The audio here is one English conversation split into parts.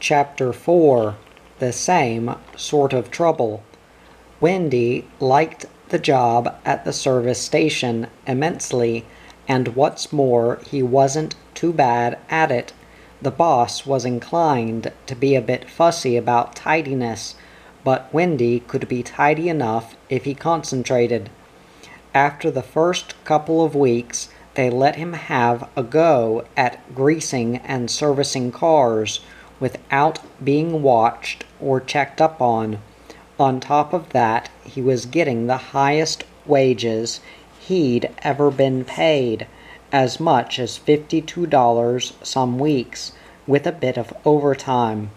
Chapter 4. The Same Sort of Trouble. Wendy liked the job at the service station immensely, and what's more, he wasn't too bad at it. The boss was inclined to be a bit fussy about tidiness, but Wendy could be tidy enough if he concentrated. After the first couple of weeks, they let him have a go at greasing and servicing cars without being watched or checked up on. On top of that, he was getting the highest wages he'd ever been paid, as much as $52 some weeks, with a bit of overtime.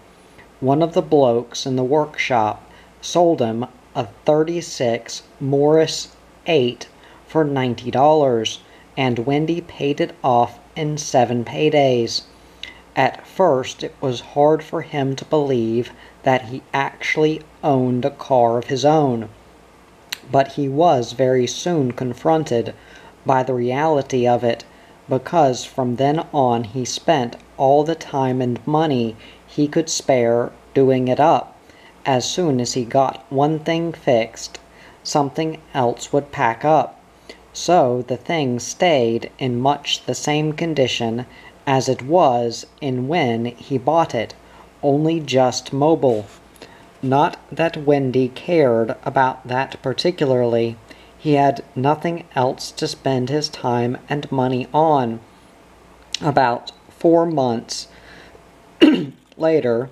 One of the blokes in the workshop sold him a '36 Morris 8 for $90, and Wendy paid it off in 7 paydays. At first, it was hard for him to believe that he actually owned a car of his own, but he was very soon confronted by the reality of it, because from then on he spent all the time and money he could spare doing it up. As soon as he got one thing fixed, something else would pack up. So the thing stayed in much the same condition as it was in when he bought it, only just mobile. Not that Wendy cared about that particularly. He had nothing else to spend his time and money on. About 4 months later,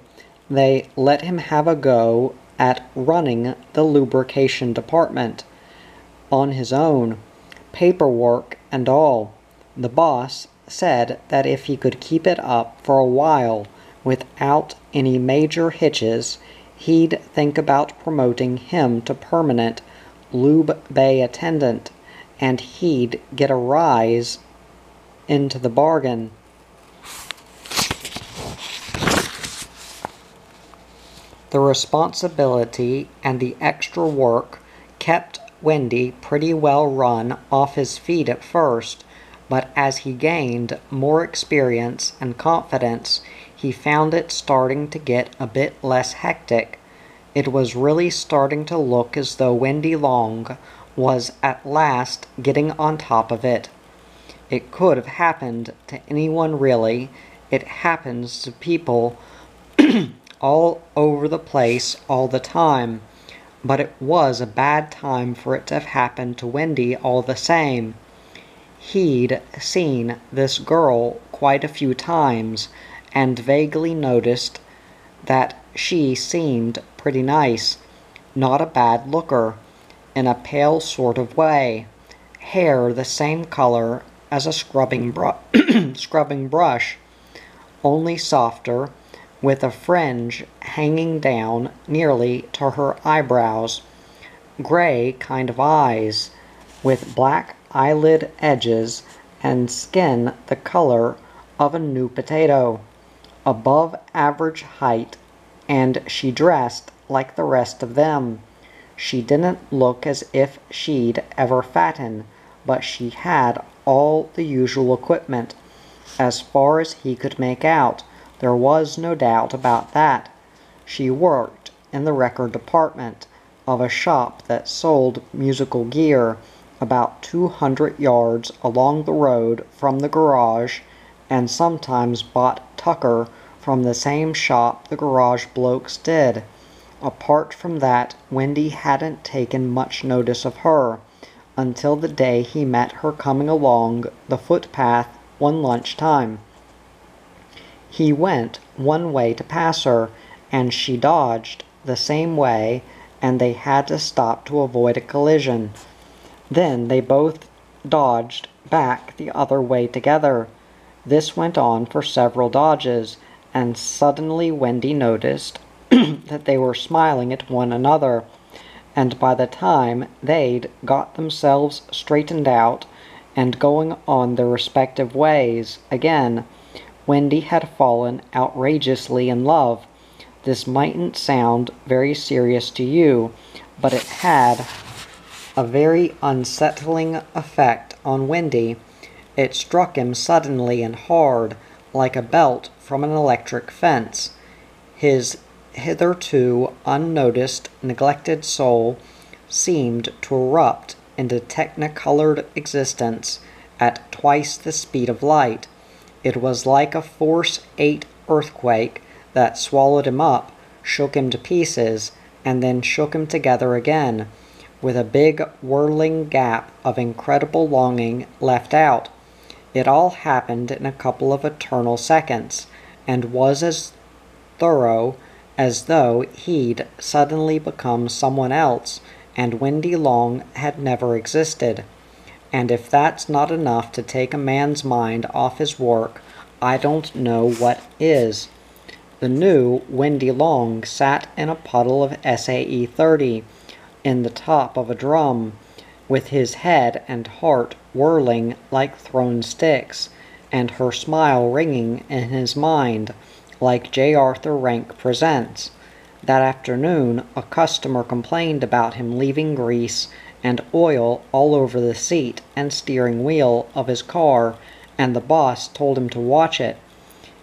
they let him have a go at running the lubrication department on his own, paperwork and all. The boss said that if he could keep it up for a while without any major hitches, he'd think about promoting him to permanent lube bay attendant, and he'd get a rise into the bargain. The responsibility and the extra work kept Wendy pretty well run off his feet at first, but as he gained more experience and confidence, he found it starting to get a bit less hectic. It was really starting to look as though Wendy Long was at last getting on top of it. It could have happened to anyone really. It happens to people all over the place all the time. But it was a bad time for it to have happened to Wendy all the same. He'd seen this girl quite a few times, and vaguely noticed that she seemed pretty nice, not a bad looker, in a pale sort of way, hair the same color as a scrubbing brush, only softer, with a fringe hanging down nearly to her eyebrows, gray kind of eyes, with black eyelid edges, and skin the color of a new potato, above average height, and she dressed like the rest of them. She didn't look as if she'd ever fatten, but she had all the usual equipment, as far as he could make out. There was no doubt about that. She worked in the record department of a shop that sold musical gear about 200 yards along the road from the garage, and sometimes bought tucker from the same shop the garage blokes did. Apart from that, Wendy hadn't taken much notice of her, until the day he met her coming along the footpath one lunchtime. He went one way to pass her, and she dodged the same way, and they had to stop to avoid a collision. Then they both dodged back the other way together. This went on for several dodges, and suddenly Wendy noticed that they were smiling at one another, and by the time they'd got themselves straightened out and going on their respective ways again, Wendy had fallen outrageously in love. This mightn't sound very serious to you, but it had a very unsettling effect on Wendy. It struck him suddenly and hard, like a belt from an electric fence. His hitherto unnoticed, neglected soul seemed to erupt into technicolored existence at twice the speed of light. It was like a Force 8 earthquake that swallowed him up, shook him to pieces, and then shook him together again, with a big whirling gap of incredible longing left out. It all happened in a couple of eternal seconds, and was as thorough as though he'd suddenly become someone else, and Wendy Long had never existed. And if that's not enough to take a man's mind off his work, I don't know what is. The new Wendy Long sat in a puddle of SAE 30, in the top of a drum, with his head and heart whirling like thrown sticks, and her smile ringing in his mind like J. Arthur Rank Presents. That afternoon a customer complained about him leaving grease and oil all over the seat and steering wheel of his car, and the boss told him to watch it.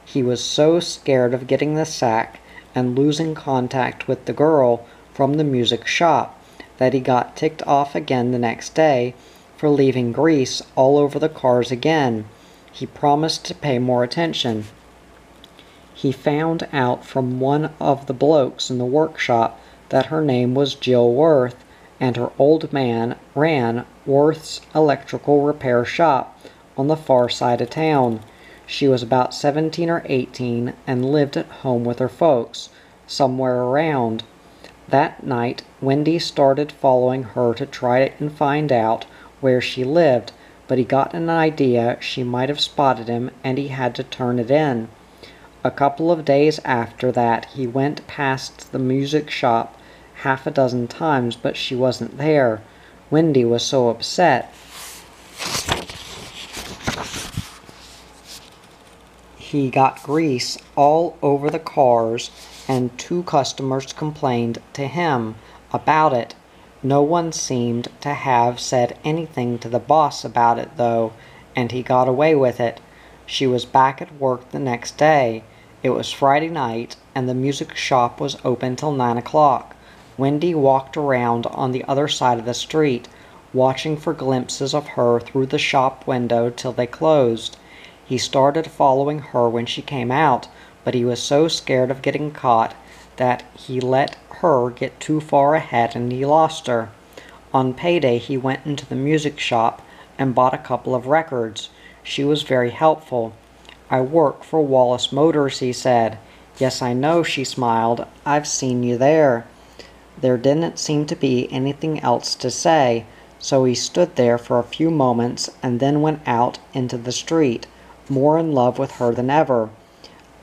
He was so scared of getting the sack and losing contact with the girl from the music shop that he got ticked off again the next day for leaving grease all over the cars again. He promised to pay more attention. He found out from one of the blokes in the workshop that her name was Jill Worth, and her old man ran Worth's electrical repair shop on the far side of town. She was about 17 or 18 and lived at home with her folks, somewhere around. That night Wendy started following her to try and find out where she lived, but he got an idea she might have spotted him, and he had to turn it in. A couple of days after that he went past the music shop half a dozen times, but she wasn't there. Wendy was so upset. He got grease all over the cars, and 2 customers complained to him about it. No one seemed to have said anything to the boss about it, though, and he got away with it. She was back at work the next day. It was Friday night, and the music shop was open till 9 o'clock. Wendy walked around on the other side of the street, watching for glimpses of her through the shop window till they closed. He started following her when she came out, but he was so scared of getting caught that he let her get too far ahead and he lost her. On payday he went into the music shop and bought a couple of records. She was very helpful. "I work for Wallace Motors," he said. "Yes, I know," she smiled. "I've seen you there." There didn't seem to be anything else to say, so he stood there for a few moments and then went out into the street, more in love with her than ever.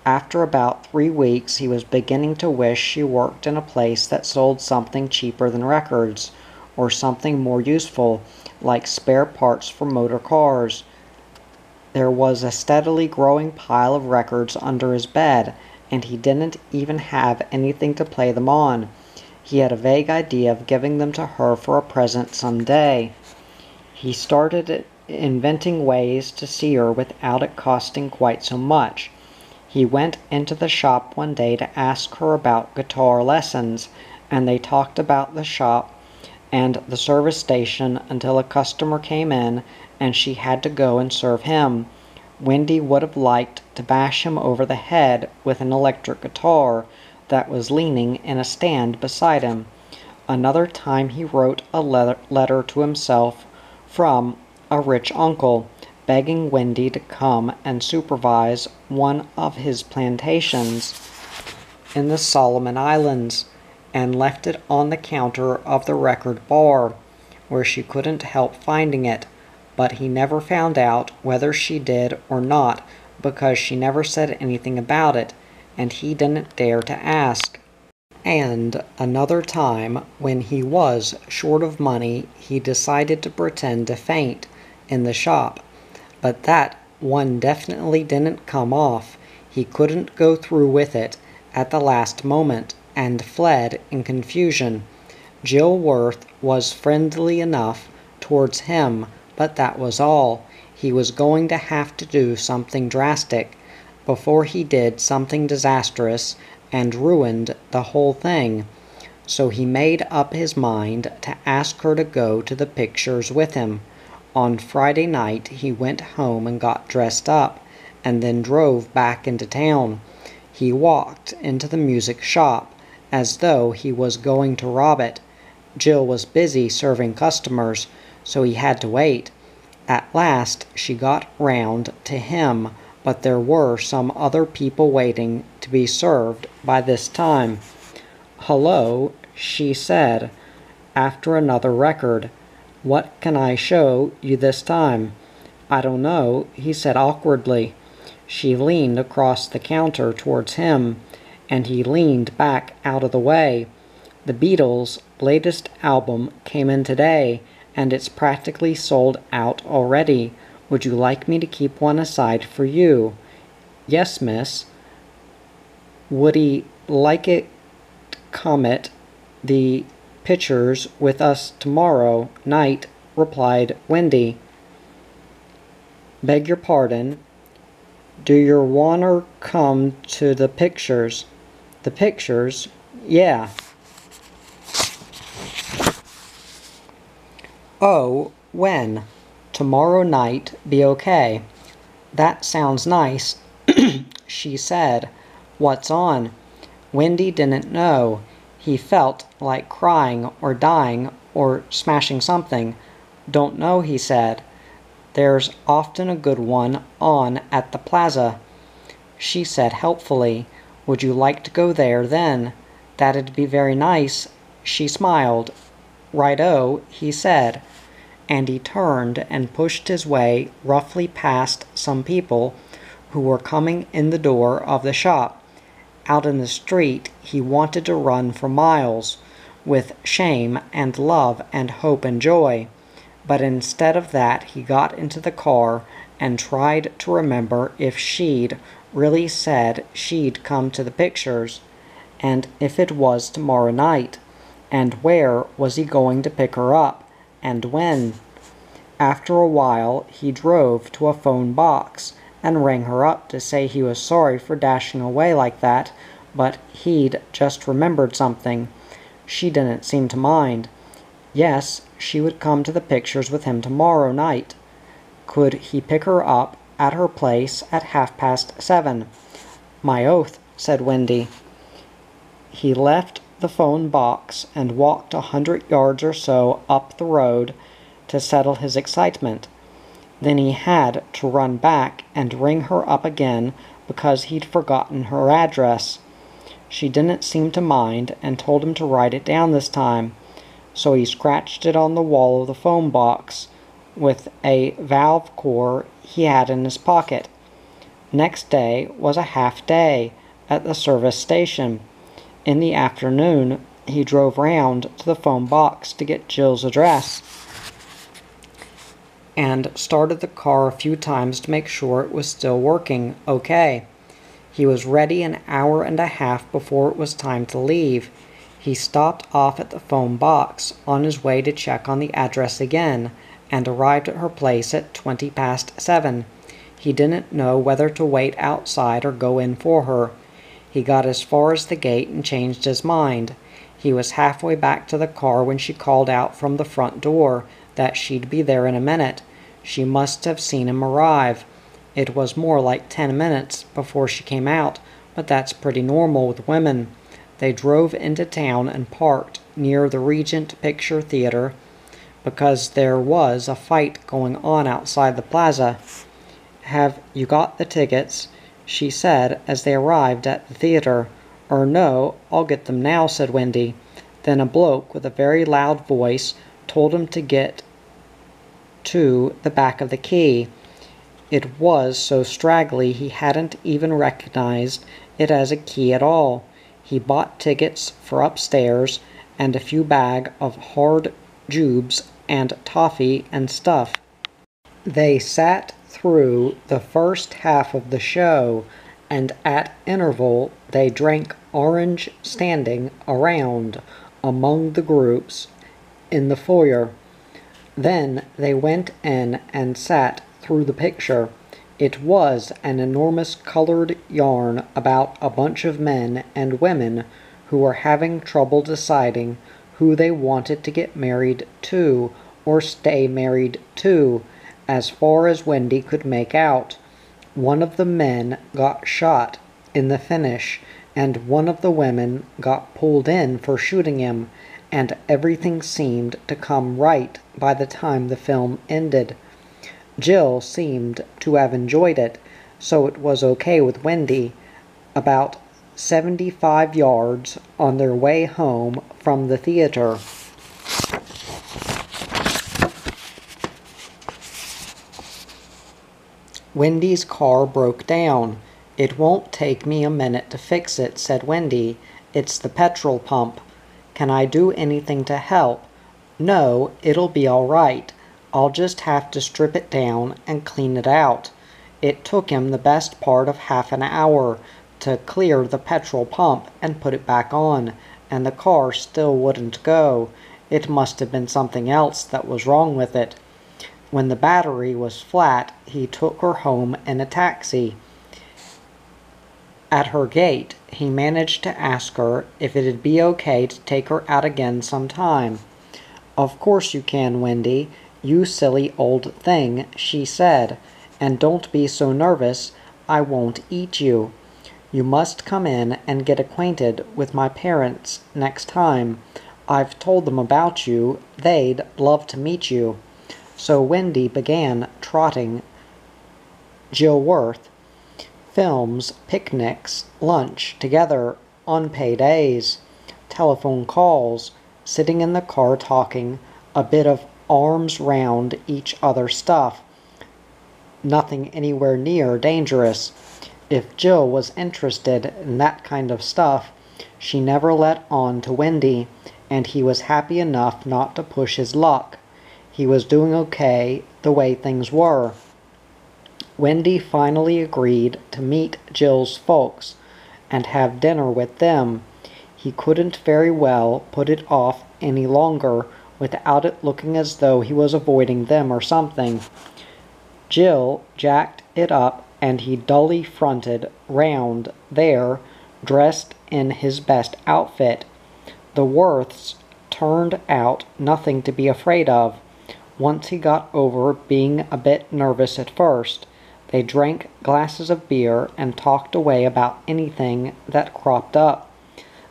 After about 3 weeks he was beginning to wish she worked in a place that sold something cheaper than records, or something more useful, like spare parts for motor cars. There was a steadily growing pile of records under his bed, and he didn't even have anything to play them on. He had a vague idea of giving them to her for a present some day. He started inventing ways to see her without it costing quite so much. He went into the shop one day to ask her about guitar lessons, and they talked about the shop and the service station until a customer came in and she had to go and serve him. Wendy would have liked to bash him over the head with an electric guitar that was leaning in a stand beside him. Another time he wrote a letter to himself from a rich uncle, begging Wendy to come and supervise one of his plantations in the Solomon Islands, and left it on the counter of the record bar, where she couldn't help finding it, but he never found out whether she did or not, because she never said anything about it, and he didn't dare to ask. And another time, when he was short of money, he decided to pretend to faint in the shop, but that one definitely didn't come off. He couldn't go through with it at the last moment, and fled in confusion. Jill Worth was friendly enough towards him, but that was all. He was going to have to do something drastic. Before he did something disastrous, and ruined the whole thing. So he made up his mind to ask her to go to the pictures with him. On Friday night he went home and got dressed up, and then drove back into town. He walked into the music shop as though he was going to rob it. Jill was busy serving customers, so he had to wait. At last she got round to him, but there were some other people waiting to be served by this time. "Hello," she said, after another record. "What can I show you this time?" "I don't know," he said awkwardly. She leaned across the counter towards him, and he leaned back out of the way. "The Beatles' latest album came in today, and it's practically sold out already. Would you like me to keep one aside for you?" "Yes, miss." "Would he like it come at the pictures with us tomorrow night?" replied Wendy. "Beg your pardon. Do yer wanter come to the pictures?" "The pictures? Yeah." "Oh, when? Tomorrow night be okay?" "That sounds nice," she said. "What's on?" Wendy didn't know. He felt like crying or dying or smashing something. "Don't know," he said. "There's often a good one on at the plaza." She said helpfully, "Would you like to go there then?" "That'd be very nice." She smiled. "Right-o," he said, and he turned and pushed his way roughly past some people who were coming in the door of the shop. Out in the street he wanted to run for miles, with shame and love and hope and joy. But instead of that he got into the car and tried to remember if she'd really said she'd come to the pictures, and if it was tomorrow night, and where was he going to pick her up, and when. After a while he drove to a phone box and rang her up to say he was sorry for dashing away like that, but he'd just remembered something. She didn't seem to mind. Yes, she would come to the pictures with him tomorrow night. Could he pick her up at her place at 7:30? "My oath," said Wendy. He left the phone box and walked 100 yards or so up the road to settle his excitement. Then he had to run back and ring her up again because he'd forgotten her address. She didn't seem to mind and told him to write it down this time, so he scratched it on the wall of the phone box with a valve core he had in his pocket. Next day was a half day at the service station. In the afternoon he drove round to the phone box to get Jill's address, and started the car a few times to make sure it was still working okay. He was ready an hour and a half before it was time to leave. He stopped off at the phone box on his way to check on the address again, and arrived at her place at 7:20. He didn't know whether to wait outside or go in for her. He got as far as the gate and changed his mind. He was halfway back to the car when she called out from the front door that she'd be there in a minute. She must have seen him arrive. It was more like 10 minutes before she came out, but that's pretty normal with women. They drove into town and parked near the Regent Picture Theater because there was a fight going on outside the plaza. "Have you got the tickets?" she said as they arrived at the theater. No, I'll get them now," said Wendy. Then a bloke with a very loud voice told him to get to the back of the quay. It was so straggly he hadn't even recognized it as a key at all. He bought tickets for upstairs and a few bag of hard jubes and toffee and stuff. They sat through the first half of the show, and at interval they drank orange standing around among the groups in the foyer. Then they went in and sat through the picture. It was an enormous colored yarn about a bunch of men and women who were having trouble deciding who they wanted to get married to or stay married to, as far as Wendy could make out. One of the men got shot in the finish, and one of the women got pulled in for shooting him, and everything seemed to come right by the time the film ended. Jill seemed to have enjoyed it, so it was okay with Wendy. About 75 yards on their way home from the theater, Wendy's car broke down. "It won't take me a minute to fix it," said Wendy. "It's the petrol pump. Can I do anything to help?" "No, it'll be all right. I'll just have to strip it down and clean it out." It took him the best part of half an hour to clear the petrol pump and put it back on, and the car still wouldn't go. It must have been something else that was wrong with it. When the battery was flat, he took her home in a taxi. At her gate, he managed to ask her if it'd be okay to take her out again sometime. "Of course you can, Wendy, you silly old thing," she said, "and don't be so nervous. I won't eat you. You must come in and get acquainted with my parents next time. I've told them about you. They'd love to meet you." So Wendy began trotting Jill Worth. Films, picnics, lunch together on paydays, telephone calls, sitting in the car talking, a bit of arms round each other stuff. Nothing anywhere near dangerous. If Jill was interested in that kind of stuff, she never let on to Wendy, and he was happy enough not to push his luck. He was doing okay the way things were. Wendy finally agreed to meet Jill's folks and have dinner with them. He couldn't very well put it off any longer without it looking as though he was avoiding them or something. Jill jacked it up, and he dully fronted round there, dressed in his best outfit. The Worths turned out nothing to be afraid of. Once he got over being a bit nervous at first, they drank glasses of beer and talked away about anything that cropped up.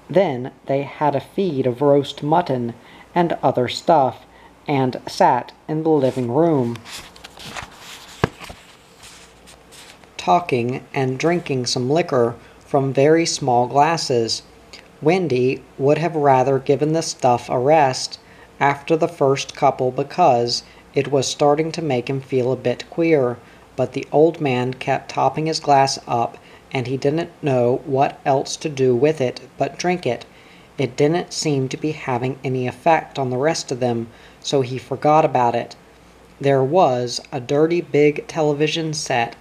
Then they had a feed of roast mutton and other stuff, and sat in the living room, talking and drinking some liquor from very small glasses. Wendy would have rather given the stuff a rest after the first couple because it was starting to make him feel a bit queer, but the old man kept topping his glass up, and he didn't know what else to do with it but drink it. It didn't seem to be having any effect on the rest of them, so he forgot about it. There was a dirty big television set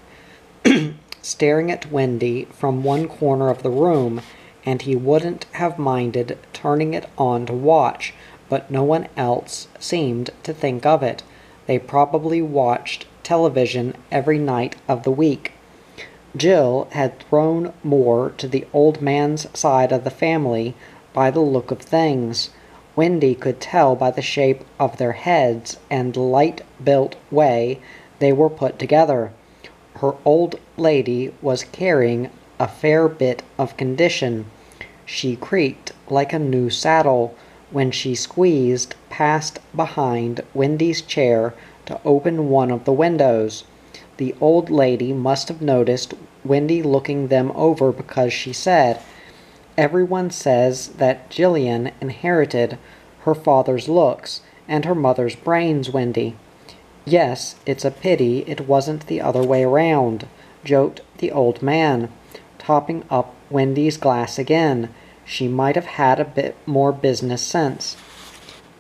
staring at Wendy from one corner of the room, and he wouldn't have minded turning it on to watch, but no one else seemed to think of it. They probably watched television every night of the week. Jill had thrown more to the old man's side of the family by the look of things. Wendy could tell by the shape of their heads and the light-built way they were put together. Her old lady was carrying a fair bit of condition. She creaked like a new saddle when she squeezed past behind Wendy's chair to open one of the windows. The old lady must have noticed Wendy looking them over because she said, "Everyone says that Jillian inherited her father's looks and her mother's brains, Wendy." "Yes, it's a pity it wasn't the other way around," joked the old man, topping up Wendy's glass again. "She might have had a bit more business sense."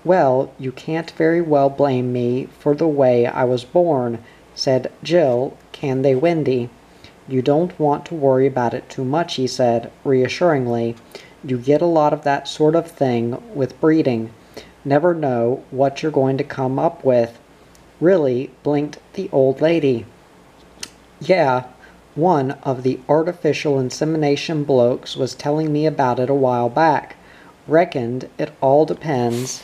"Well, you can't very well blame me for the way I was born," said Jill, "can they, Wendy?" "You don't want to worry about it too much," he said, reassuringly. "You get a lot of that sort of thing with breeding. Never know what you're going to come up with." "Really?" blinked the old lady. Yeah, one of the artificial insemination blokes was telling me about it a while back. Reckoned it all depends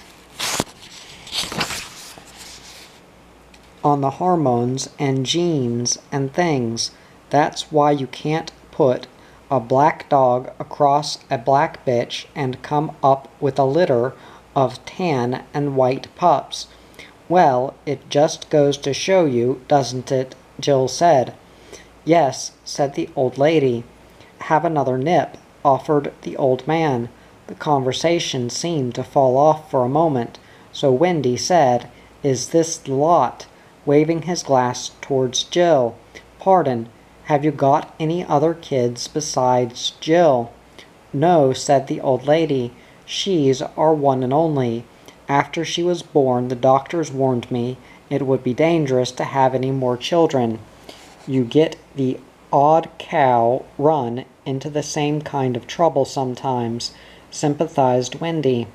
on the hormones and genes and things. That's why you can't put a black dog across a black bitch and come up with a litter of tan and white pups. Well, it just goes to show you, doesn't it? Jill said. Yes, said the old lady. Have another nip, offered the old man. The conversation seemed to fall off for a moment, so Wendy said, Is this the lot? Waving his glass towards Jill. Pardon, have you got any other kids besides Jill? No, said the old lady. She's our one and only. After she was born, the doctors warned me it would be dangerous to have any more children. You get the odd cow run into the same kind of trouble sometimes, sympathized Wendy.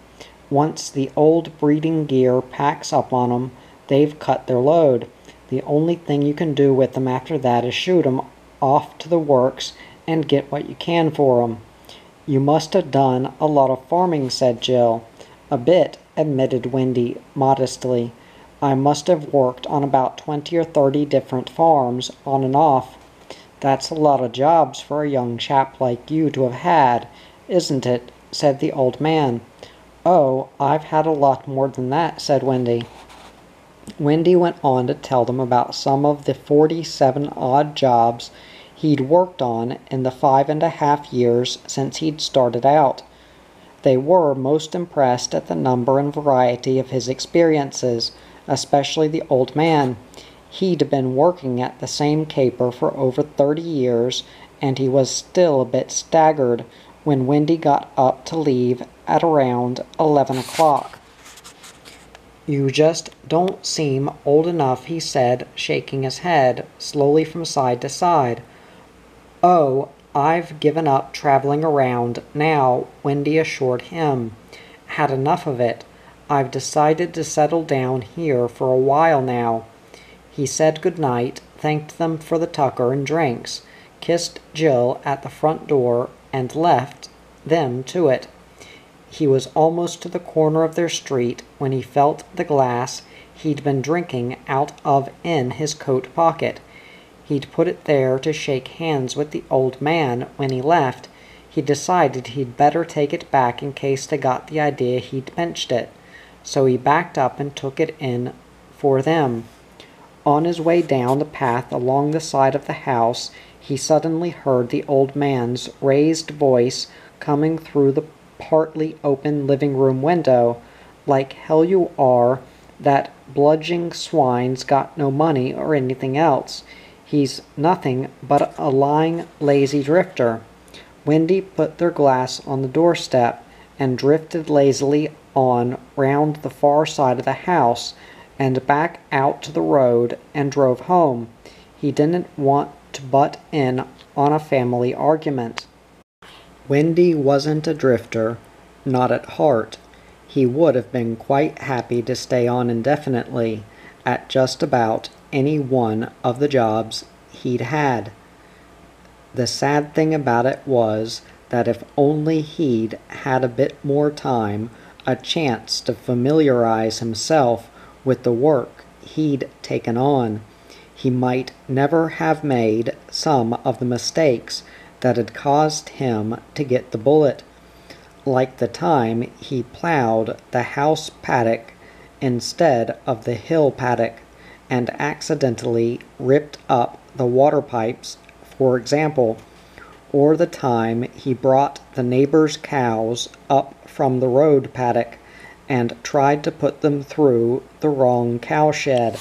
Once the old breeding gear packs up on 'em, they've cut their load. The only thing you can do with them after that is shoot 'em off to the works and get what you can for 'em. You must have done a lot of farming, said Jill. A bit, admitted Wendy modestly. I must have worked on about 20 or 30 different farms, on and off. That's a lot of jobs for a young chap like you to have had, isn't it? Said the old man. Oh, I've had a lot more than that, said Wendy. Wendy went on to tell them about some of the 47 odd jobs he'd worked on in the 5.5 years since he'd started out. They were most impressed at the number and variety of his experiences, especially the old man. He'd been working at the same caper for over 30 years, and he was still a bit staggered when Wendy got up to leave at around 11 o'clock. You just don't seem old enough, he said, shaking his head slowly from side to side. Oh, I've given up traveling around now, Wendy assured him. Had enough of it. I've decided to settle down here for a while now. He said good night, thanked them for the tucker and drinks, kissed Jill at the front door, and left them to it. He was almost to the corner of their street when he felt the glass he'd been drinking out of in his coat pocket. He'd put it there to shake hands with the old man when he left. He decided he'd better take it back in case they got the idea he'd benched it. So he backed up and took it in for them. On his way down the path along the side of the house, he suddenly heard the old man's raised voice coming through the partly open living room window. Like hell you are, that bludgeoning swine's got no money or anything else. He's nothing but a lying, lazy drifter. Wendy put their glass on the doorstep and drifted lazily on round the far side of the house and back out to the road and drove home. He didn't want to butt in on a family argument. Wendy wasn't a drifter, not at heart. He would have been quite happy to stay on indefinitely at just about any one of the jobs he'd had. The sad thing about it was that if only he'd had a bit more time, a chance to familiarize himself with the work he'd taken on, he might never have made some of the mistakes that had caused him to get the bullet, like the time he plowed the house paddock instead of the hill paddock and accidentally ripped up the water pipes, for example, or the time he brought the neighbor's cows up from the road paddock and tried to put them through the wrong cowshed.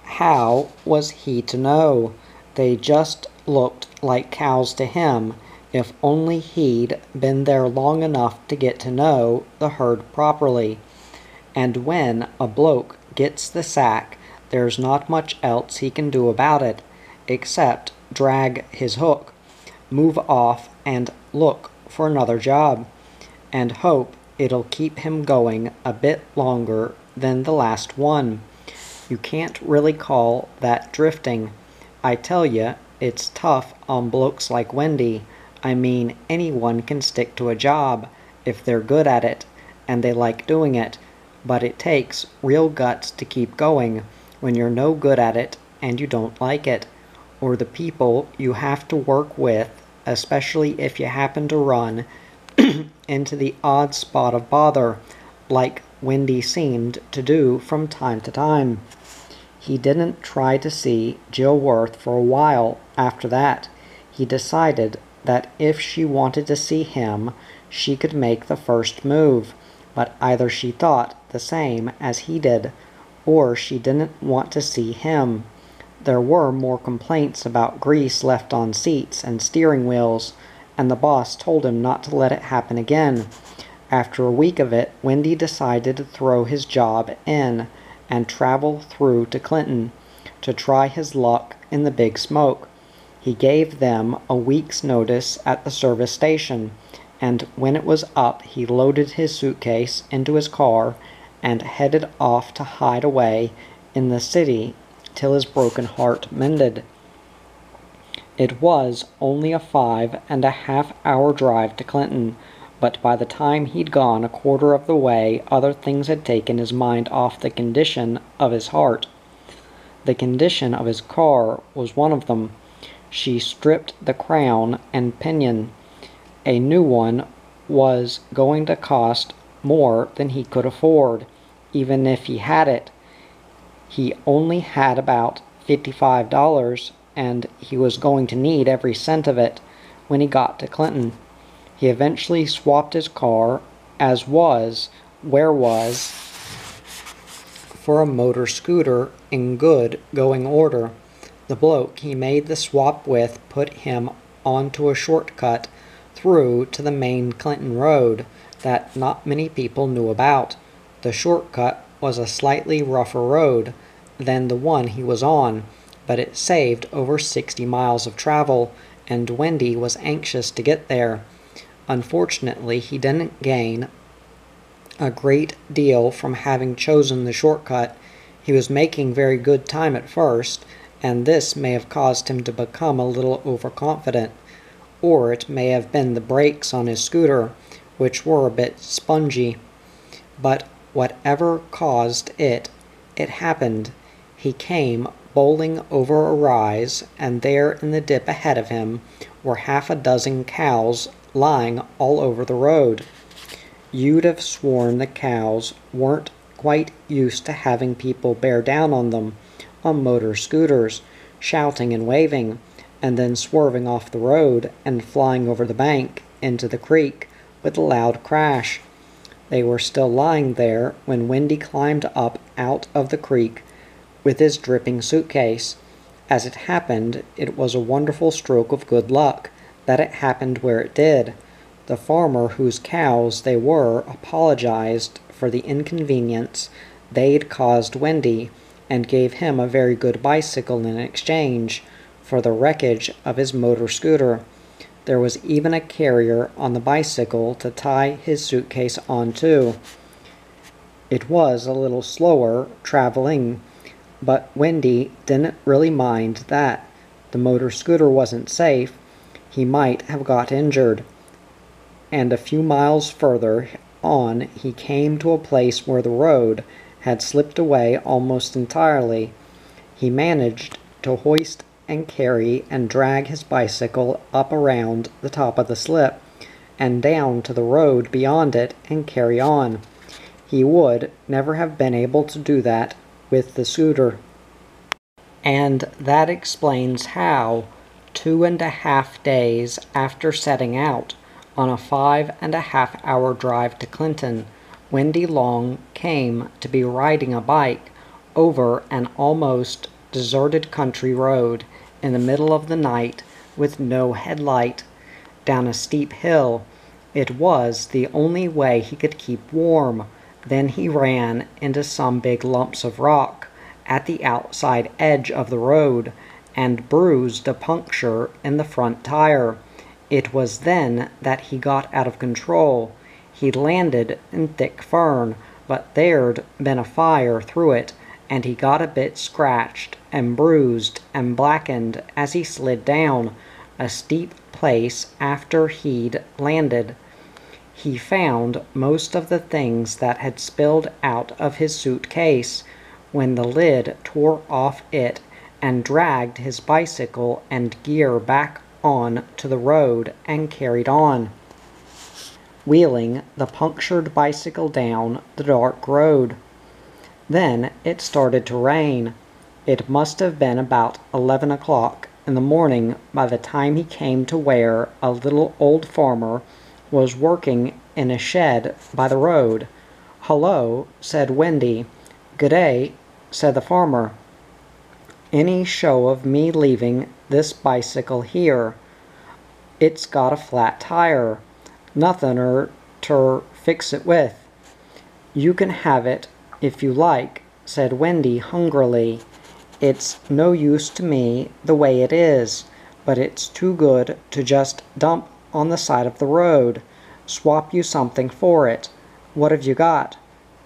How was he to know? They just looked like cows to him, if only he'd been there long enough to get to know the herd properly. And when a bloke gets the sack, there's not much else he can do about it, except drag his hook, move off and look for another job, and hope it'll keep him going a bit longer than the last one. You can't really call that drifting. I tell you, it's tough on blokes like Wendy. I mean, anyone can stick to a job if they're good at it, and they like doing it, but it takes real guts to keep going when you're no good at it and you don't like it, or the people you have to work with, especially if you happen to run into the odd spot of bother, like Wendy seemed to do from time to time. He didn't try to see Jill Worth for a while after that. He decided that if she wanted to see him, she could make the first move, but either she thought the same as he did, or she didn't want to see him. There were more complaints about grease left on seats and steering wheels, and the boss told him not to let it happen again. After a week of it, Wendy decided to throw his job in and travel through to Clinton to try his luck in the Big Smoke. He gave them a week's notice at the service station, and when it was up, he loaded his suitcase into his car and headed off to hide away in the city till his broken heart mended. It was only a 5.5 hour drive to Clinton, but by the time he'd gone a quarter of the way, other things had taken his mind off the condition of his heart. The condition of his car was one of them. She stripped the crown and pinion. A new one was going to cost more than he could afford, even if he had it. He only had about $55, and he was going to need every cent of it when he got to Clinton. He eventually swapped his car, as was, where was, for a motor scooter in good going order. The bloke he made the swap with put him onto a shortcut through to the main Clinton road that not many people knew about. The shortcut was a slightly rougher road than the one he was on, but it saved over 60 miles of travel, and Wendy was anxious to get there. Unfortunately, he didn't gain a great deal from having chosen the shortcut. He was making very good time at first, and this may have caused him to become a little overconfident, or it may have been the brakes on his scooter, which were a bit spongy. But whatever caused it, it happened. He came bowling over a rise, and there in the dip ahead of him were half a dozen cows lying all over the road. You'd have sworn the cows weren't quite used to having people bear down on them on motor scooters, shouting and waving, and then swerving off the road and flying over the bank into the creek with a loud crash. They were still lying there when Wendy climbed up out of the creek with his dripping suitcase. As it happened, it was a wonderful stroke of good luck that it happened where it did. The farmer whose cows they were apologized for the inconvenience they'd caused Wendy and gave him a very good bicycle in exchange for the wreckage of his motor scooter. There was even a carrier on the bicycle to tie his suitcase onto. It was a little slower traveling, but Wendy didn't really mind that. The motor scooter wasn't safe. He might have got injured. And a few miles further on he came to a place where the road had slipped away almost entirely. He managed to hoist and carry and drag his bicycle up around the top of the slip and down to the road beyond it and carry on. He would never have been able to do that with the scooter. And that explains how, 2.5 days after setting out on a 5.5 hour drive to Clinton, Wendy Long came to be riding a bike over an almost deserted country road in the middle of the night with no headlight, down a steep hill. It was the only way he could keep warm. Then he ran into some big lumps of rock at the outside edge of the road and bruised a puncture in the front tire. It was then that he got out of control. He landed in thick fern, but there'd been a fire through it, and he got a bit scratched and bruised and blackened as he slid down a steep place after he'd landed. He found most of the things that had spilled out of his suitcase when the lid tore off it and dragged his bicycle and gear back on to the road and carried on, wheeling the punctured bicycle down the dark road. Then it started to rain. It must have been about 11 o'clock in the morning by the time he came to where a little old farmer was working in a shed by the road. "Hello," said Wendy. "Good-day," said the farmer. "Any show of me leaving this bicycle here? It's got a flat tire. Nothin' ter fix it with." "You can have it if you like," said Wendy hungrily. "It's no use to me the way it is, but it's too good to just dump on the side of the road. Swap you something for it. What have you got?"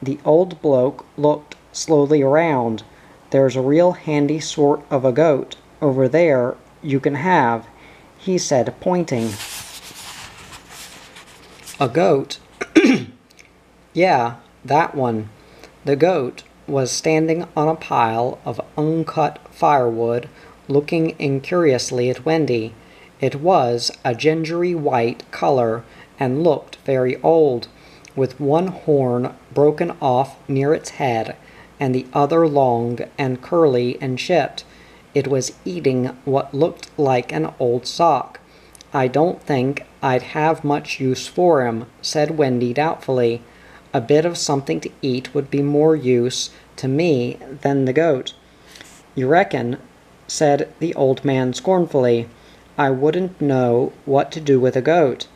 The old bloke looked slowly around. "There's a real handy sort of a goat over there you can have," he said, pointing. "A goat?" "Yeah, that one." The goat was standing on a pile of uncut firewood, looking incuriously at Wendy. It was a gingery white color and looked very old, with one horn broken off near its head and the other long and curly and chipped. It was eating what looked like an old sock. "I don't think I'd have much use for him," said Wendy doubtfully. "A bit of something to eat would be more use to me than the goat." "You reckon?" said the old man scornfully. "I wouldn't know what to do with a goat."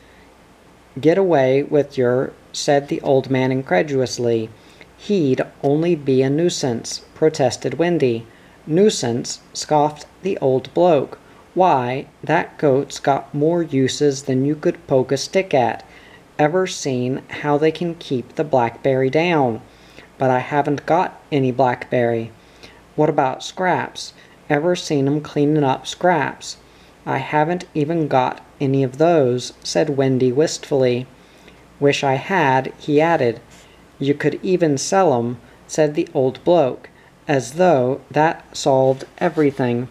"Get away with yer," said the old man incredulously. "He'd only be a nuisance," protested Wendy. "Nuisance?" scoffed the old bloke. "Why, that goat's got more uses than you could poke a stick at. Ever seen how they can keep the blackberry down? But I haven't got any blackberry." "What about Scraps? Ever seen 'em cleaning up Scraps?" "I haven't even got any of those," said Wendy wistfully. "Wish I had," he added. "You could even sell 'em," said the old bloke, as though that solved everything.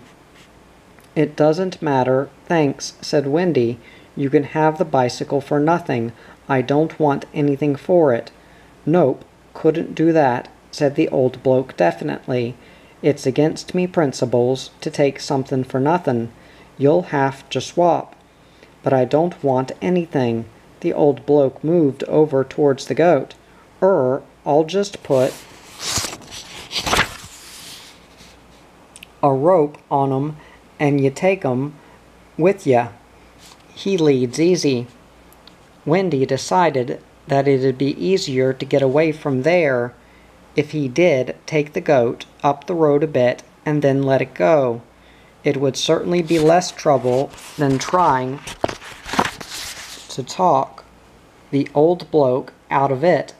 "It doesn't matter, thanks," said Wendy. "You can have the bicycle for nothing. I don't want anything for it." "Nope, couldn't do that," said the old bloke definitely. "It's against me principles to take something for nothing. You'll have to swap." "But I don't want anything." The old bloke moved over towards the goat. I'll just put a rope on 'em and you take 'em with ya. He leads easy." Wendy decided that it'd be easier to get away from there if he did take the goat up the road a bit and then let it go. It would certainly be less trouble than trying to talk the old bloke out of it.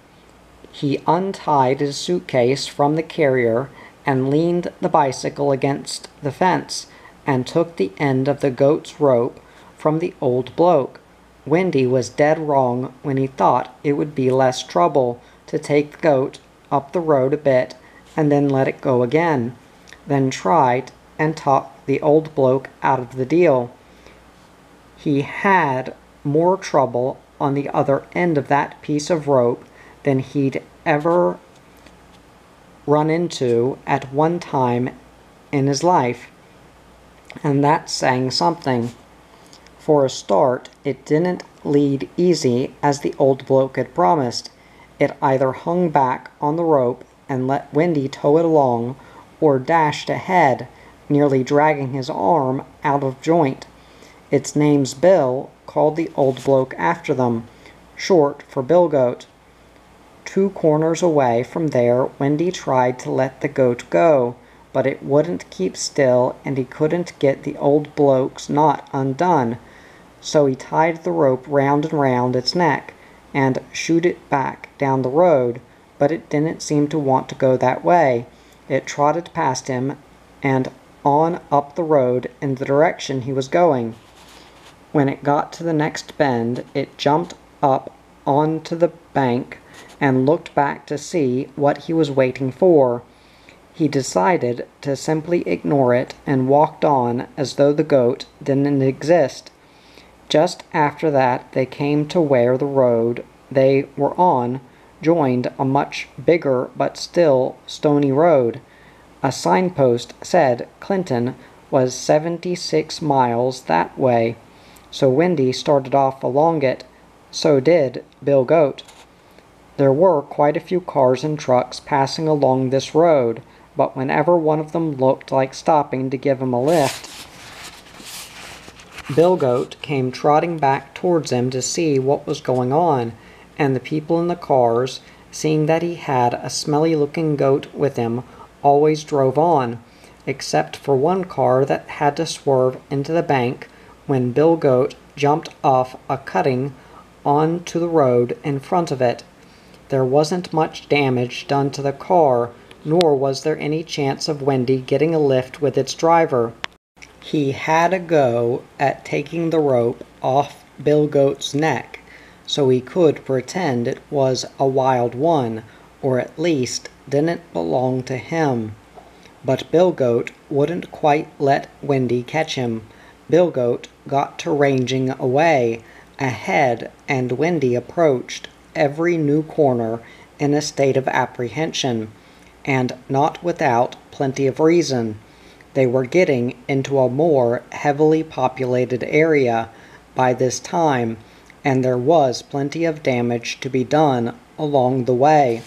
He untied his suitcase from the carrier and leaned the bicycle against the fence and took the end of the goat's rope from the old bloke. Wendy was dead wrong when he thought it would be less trouble to take the goat up the road a bit and then let it go again, than try and talk the old bloke out of the deal. He had more trouble on the other end of that piece of rope than he'd ever run into at one time in his life, and that's saying something. For a start, it didn't lead easy as the old bloke had promised. It either hung back on the rope and let Wendy tow it along, or dashed ahead, nearly dragging his arm out of joint. "Its name's Bill," called the old bloke after them, short for Bill Goat. 2 corners away from there, Wendy tried to let the goat go, but it wouldn't keep still and he couldn't get the old bloke's knot undone. So he tied the rope round and round its neck and shooed it back down the road, but it didn't seem to want to go that way. It trotted past him and on up the road in the direction he was going. When it got to the next bend, it jumped up onto the bank and looked back to see what he was waiting for. He decided to simply ignore it and walked on as though the goat didn't exist. Just after that, they came to where the road they were on joined a much bigger but still stony road. A signpost said Clinton was 76 miles that way, so Wendy started off along it. So did Bill Goat. There were quite a few cars and trucks passing along this road, but whenever one of them looked like stopping to give him a lift, Bill Goat came trotting back towards him to see what was going on, and the people in the cars, seeing that he had a smelly-looking goat with him, always drove on, except for one car that had to swerve into the bank when Bill Goat jumped off a cutting onto the road in front of it. There wasn't much damage done to the car, nor was there any chance of Wendy getting a lift with its driver. He had a go at taking the rope off Bill Goat's neck, so he could pretend it was a wild one, or at least didn't belong to him. But Bill Goat wouldn't quite let Wendy catch him. Bill Goat got to ranging away ahead, and Wendy approached every new corner in a state of apprehension, and not without plenty of reason. They were getting into a more heavily populated area by this time, and there was plenty of damage to be done along the way.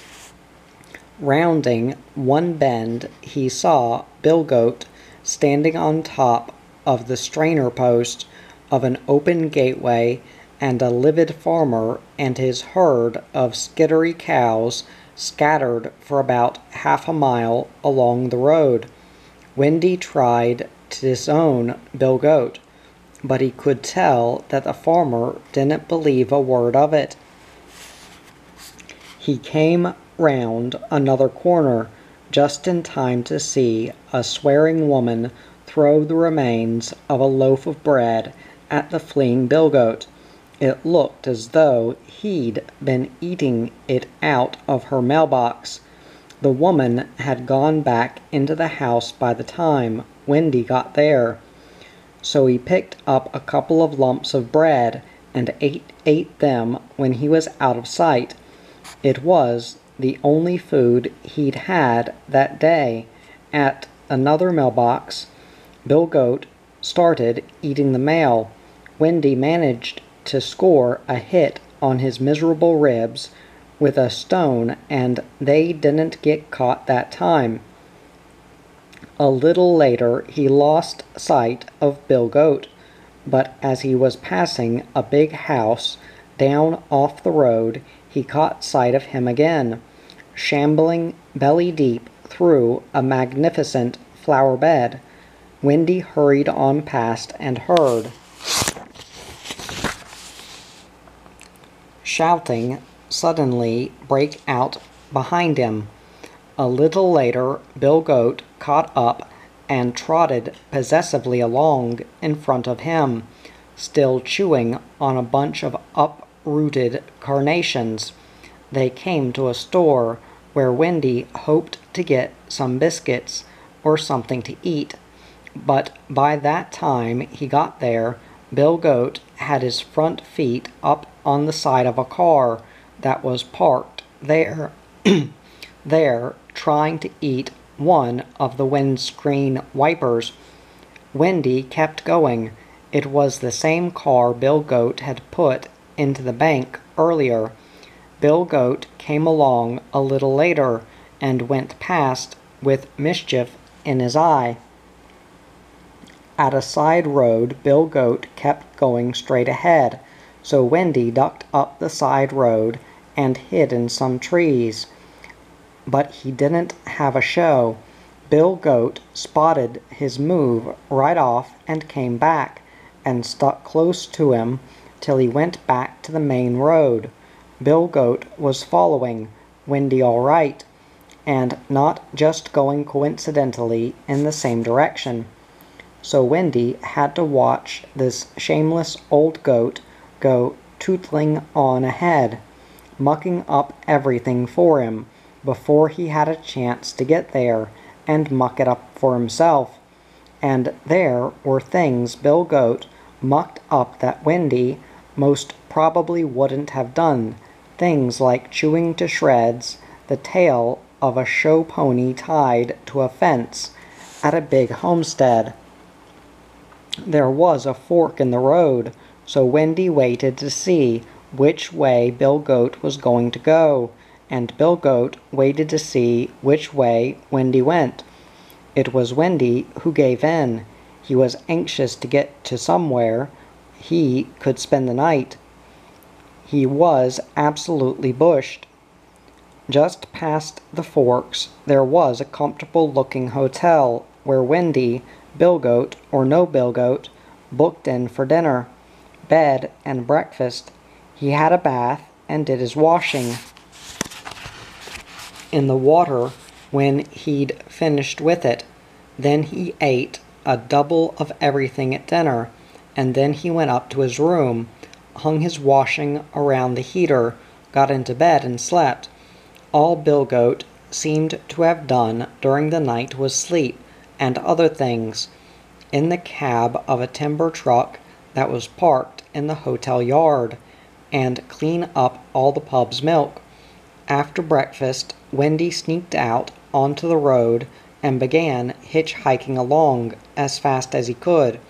Rounding one bend, he saw Bill Goat standing on top of the strainer post of an open gateway, and a livid farmer and his herd of skittery cows scattered for about half a mile along the road. Wendy tried to disown Bill Goat, but he could tell that the farmer didn't believe a word of it. He came round another corner just in time to see a swearing woman throw the remains of a loaf of bread at the fleeing Bill Goat. It looked as though he'd been eating it out of her mailbox. The woman had gone back into the house by the time Wendy got there, so he picked up a couple of lumps of bread and ate them when he was out of sight. It was the only food he'd had that day. At another mailbox, Bill Goat started eating the mail. Wendy managed to score a hit on his miserable ribs with a stone, and they didn't get caught that time. A little later, he lost sight of Bill Goat, but as he was passing a big house down off the road, he caught sight of him again, shambling belly deep through a magnificent flower bed. Wendy hurried on past and heard shouting suddenly break out behind him. A little later, Bill Goat caught up and trotted possessively along in front of him, still chewing on a bunch of uprooted carnations. They came to a store where Wendy hoped to get some biscuits or something to eat, but by that time he got there, Bill Goat had his front feet up on the side of a car that was parked there, trying to eat one of the windscreen wipers. Wendy kept going. It was the same car Bill Goat had put into the bank earlier. Bill Goat came along a little later and went past with mischief in his eye. At a side road, Bill Goat kept going straight ahead, so Wendy ducked up the side road and hid in some trees. But he didn't have a show. Bill Goat spotted his move right off and came back, and stuck close to him till he went back to the main road. Bill Goat was following Wendy all right, and not just going coincidentally in the same direction. So Wendy had to watch this shameless old goat go tootling on ahead, mucking up everything for him before he had a chance to get there and muck it up for himself. And there were things Bill Goat mucked up that Wendy most probably wouldn't have done, things like chewing to shreds the tail of a show pony tied to a fence at a big homestead. There was a fork in the road, so Wendy waited to see which way Bill Goat was going to go, and Bill Goat waited to see which way Wendy went. It was Wendy who gave in. He was anxious to get to somewhere he could spend the night. He was absolutely bushed. Just past the forks there was a comfortable-looking hotel where Wendy, Bill Goat or no Bill Goat, booked in for dinner, bed, and breakfast. He had a bath and did his washing in the water when he'd finished with it. Then he ate a double of everything at dinner, and then he went up to his room, hung his washing around the heater, got into bed and slept. All Bill Goat seemed to have done during the night was sleep and other things in the cab of a timber truck that was parked in the hotel yard, and clean up all the pub's milk. After breakfast, Wendy sneaked out onto the road and began hitchhiking along as fast as he could.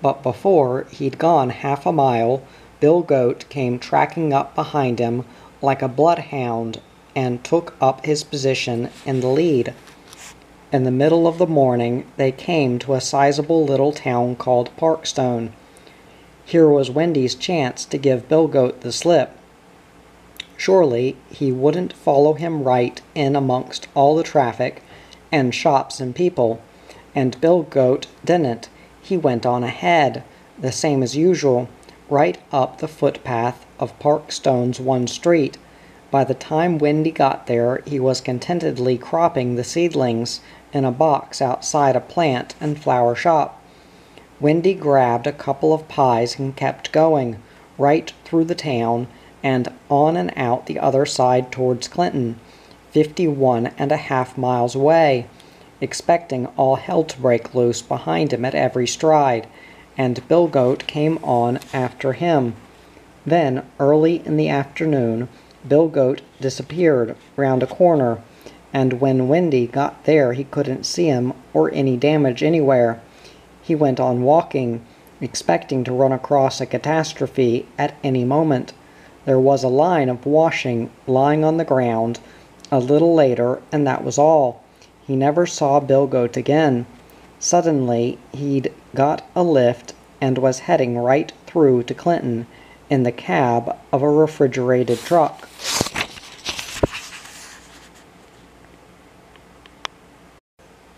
But before he'd gone half a mile, Bill Goat came tracking up behind him like a bloodhound and took up his position in the lead. In the middle of the morning, they came to a sizable little town called Parkstone. Here was Wendy's chance to give Bill Goat the slip. Surely he wouldn't follow him right in amongst all the traffic and shops and people, and Bill Goat didn't. He went on ahead, the same as usual, right up the footpath of Parkstone's one street. By the time Wendy got there, he was contentedly cropping the seedlings in a box outside a plant and flower shop. Wendy grabbed a couple of pies and kept going, right through the town, and on and out the other side towards Clinton, 51.5 miles away, expecting all hell to break loose behind him at every stride, and Bill Goat came on after him. Then, early in the afternoon, Bill Goat disappeared round a corner, and when Wendy got there he couldn't see him or any damage anywhere. He went on walking, expecting to run across a catastrophe at any moment. There was a line of washing lying on the ground a little later, and that was all. He never saw Bill Goat again. Suddenly he'd got a lift and was heading right through to Clinton in the cab of a refrigerated truck.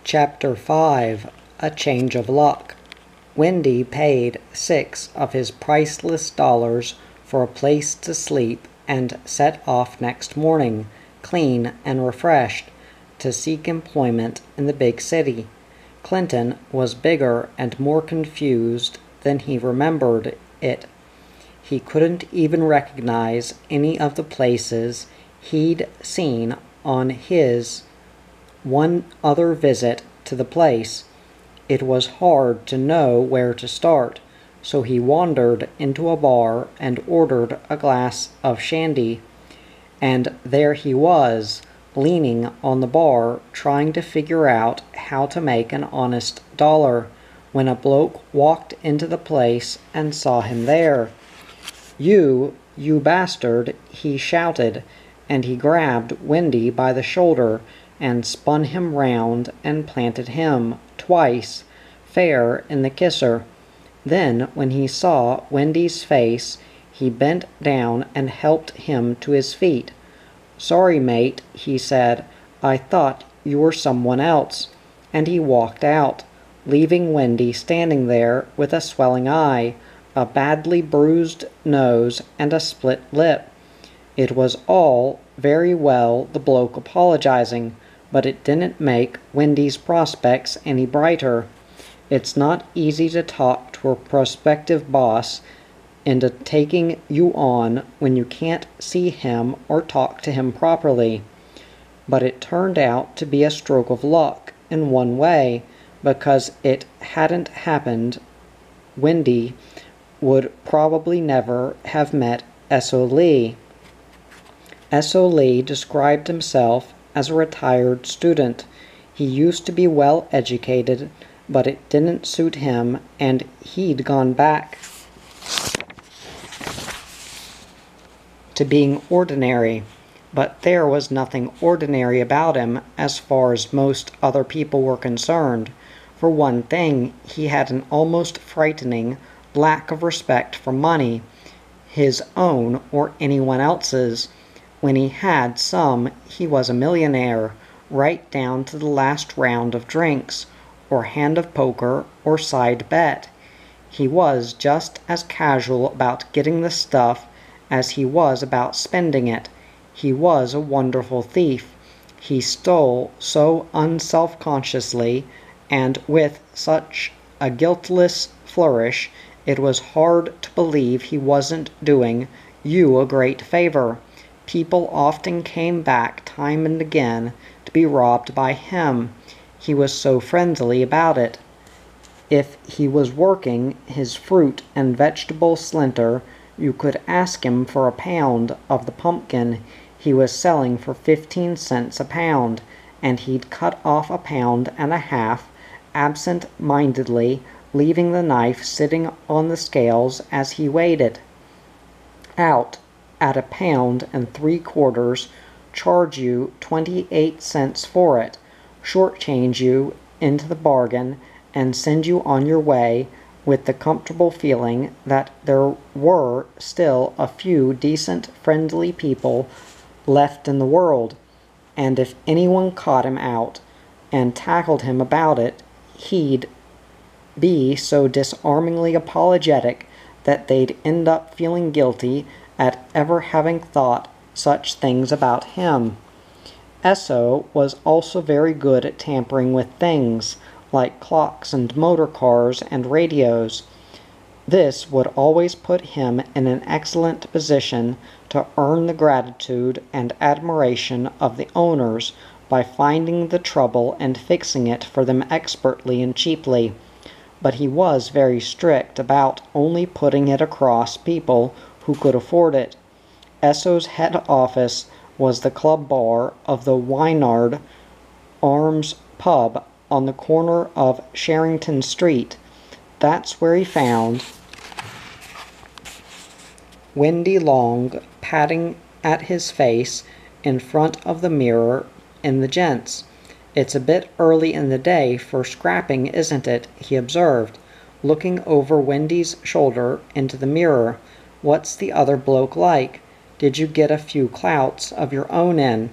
Chapter 5. A Change of Luck. Wendy paid 6 of his priceless dollars for a place to sleep and set off next morning, clean and refreshed, to seek employment in the big city. Clinton was bigger and more confused than he remembered it. He couldn't even recognize any of the places he'd seen on his one other visit to the place. It was hard to know where to start, so he wandered into a bar and ordered a glass of shandy. And there he was, leaning on the bar, trying to figure out how to make an honest dollar, when a bloke walked into the place and saw him there. You bastard," he shouted, and he grabbed Wendy by the shoulder and spun him round and planted him, twice, fair in the kisser. Then, when he saw Wendy's face, he bent down and helped him to his feet. "Sorry, mate," he said. "I thought you were someone else." And he walked out, leaving Wendy standing there with a swelling eye, a badly bruised nose, and a split lip. It was all very well, the bloke apologizing, but it didn't make Wendy's prospects any brighter. It's not easy to talk to a prospective boss into taking you on when you can't see him or talk to him properly. But it turned out to be a stroke of luck in one way, because it hadn't happened, Wendy would probably never have met S.O. Lee. S.O. Lee described himself as a retired student. He used to be well educated, but it didn't suit him, and he'd gone back to being ordinary. But there was nothing ordinary about him as far as most other people were concerned. For one thing, he had an almost frightening lack of respect for money, his own or anyone else's. When he had some, he was a millionaire, right down to the last round of drinks, or hand of poker, or side bet. He was just as casual about getting the stuff as he was about spending it. He was a wonderful thief. He stole so unself-consciously, and with such a guiltless flourish, it was hard to believe he wasn't doing you a great favor. People often came back time and again to be robbed by him. He was so friendly about it. If he was working his fruit and vegetable slinter, you could ask him for a pound of the pumpkin he was selling for 15 cents a pound, and he'd cut off a pound and a half, absent-mindedly, leaving the knife sitting on the scales as he weighed it out at a pound and 3/4, charge you 28 cents for it, shortchange you into the bargain, and send you on your way with the comfortable feeling that there were still a few decent, friendly people left in the world, and if anyone caught him out and tackled him about it, he'd be so disarmingly apologetic that they'd end up feeling guilty at ever having thought such things about him. S.O. was also very good at tampering with things, like clocks and motor cars and radios. This would always put him in an excellent position to earn the gratitude and admiration of the owners by finding the trouble and fixing it for them expertly and cheaply. But he was very strict about only putting it across people who could afford it. S.O.'s head office was the club bar of the Wynard Arms pub on the corner of Sherrington Street. That's where he found Wendy Long patting at his face in front of the mirror in the gents. "It's a bit early in the day for scrapping, isn't it?" he observed, looking over Wendy's shoulder into the mirror. "What's the other bloke like? Did you get a few clouts of your own in?"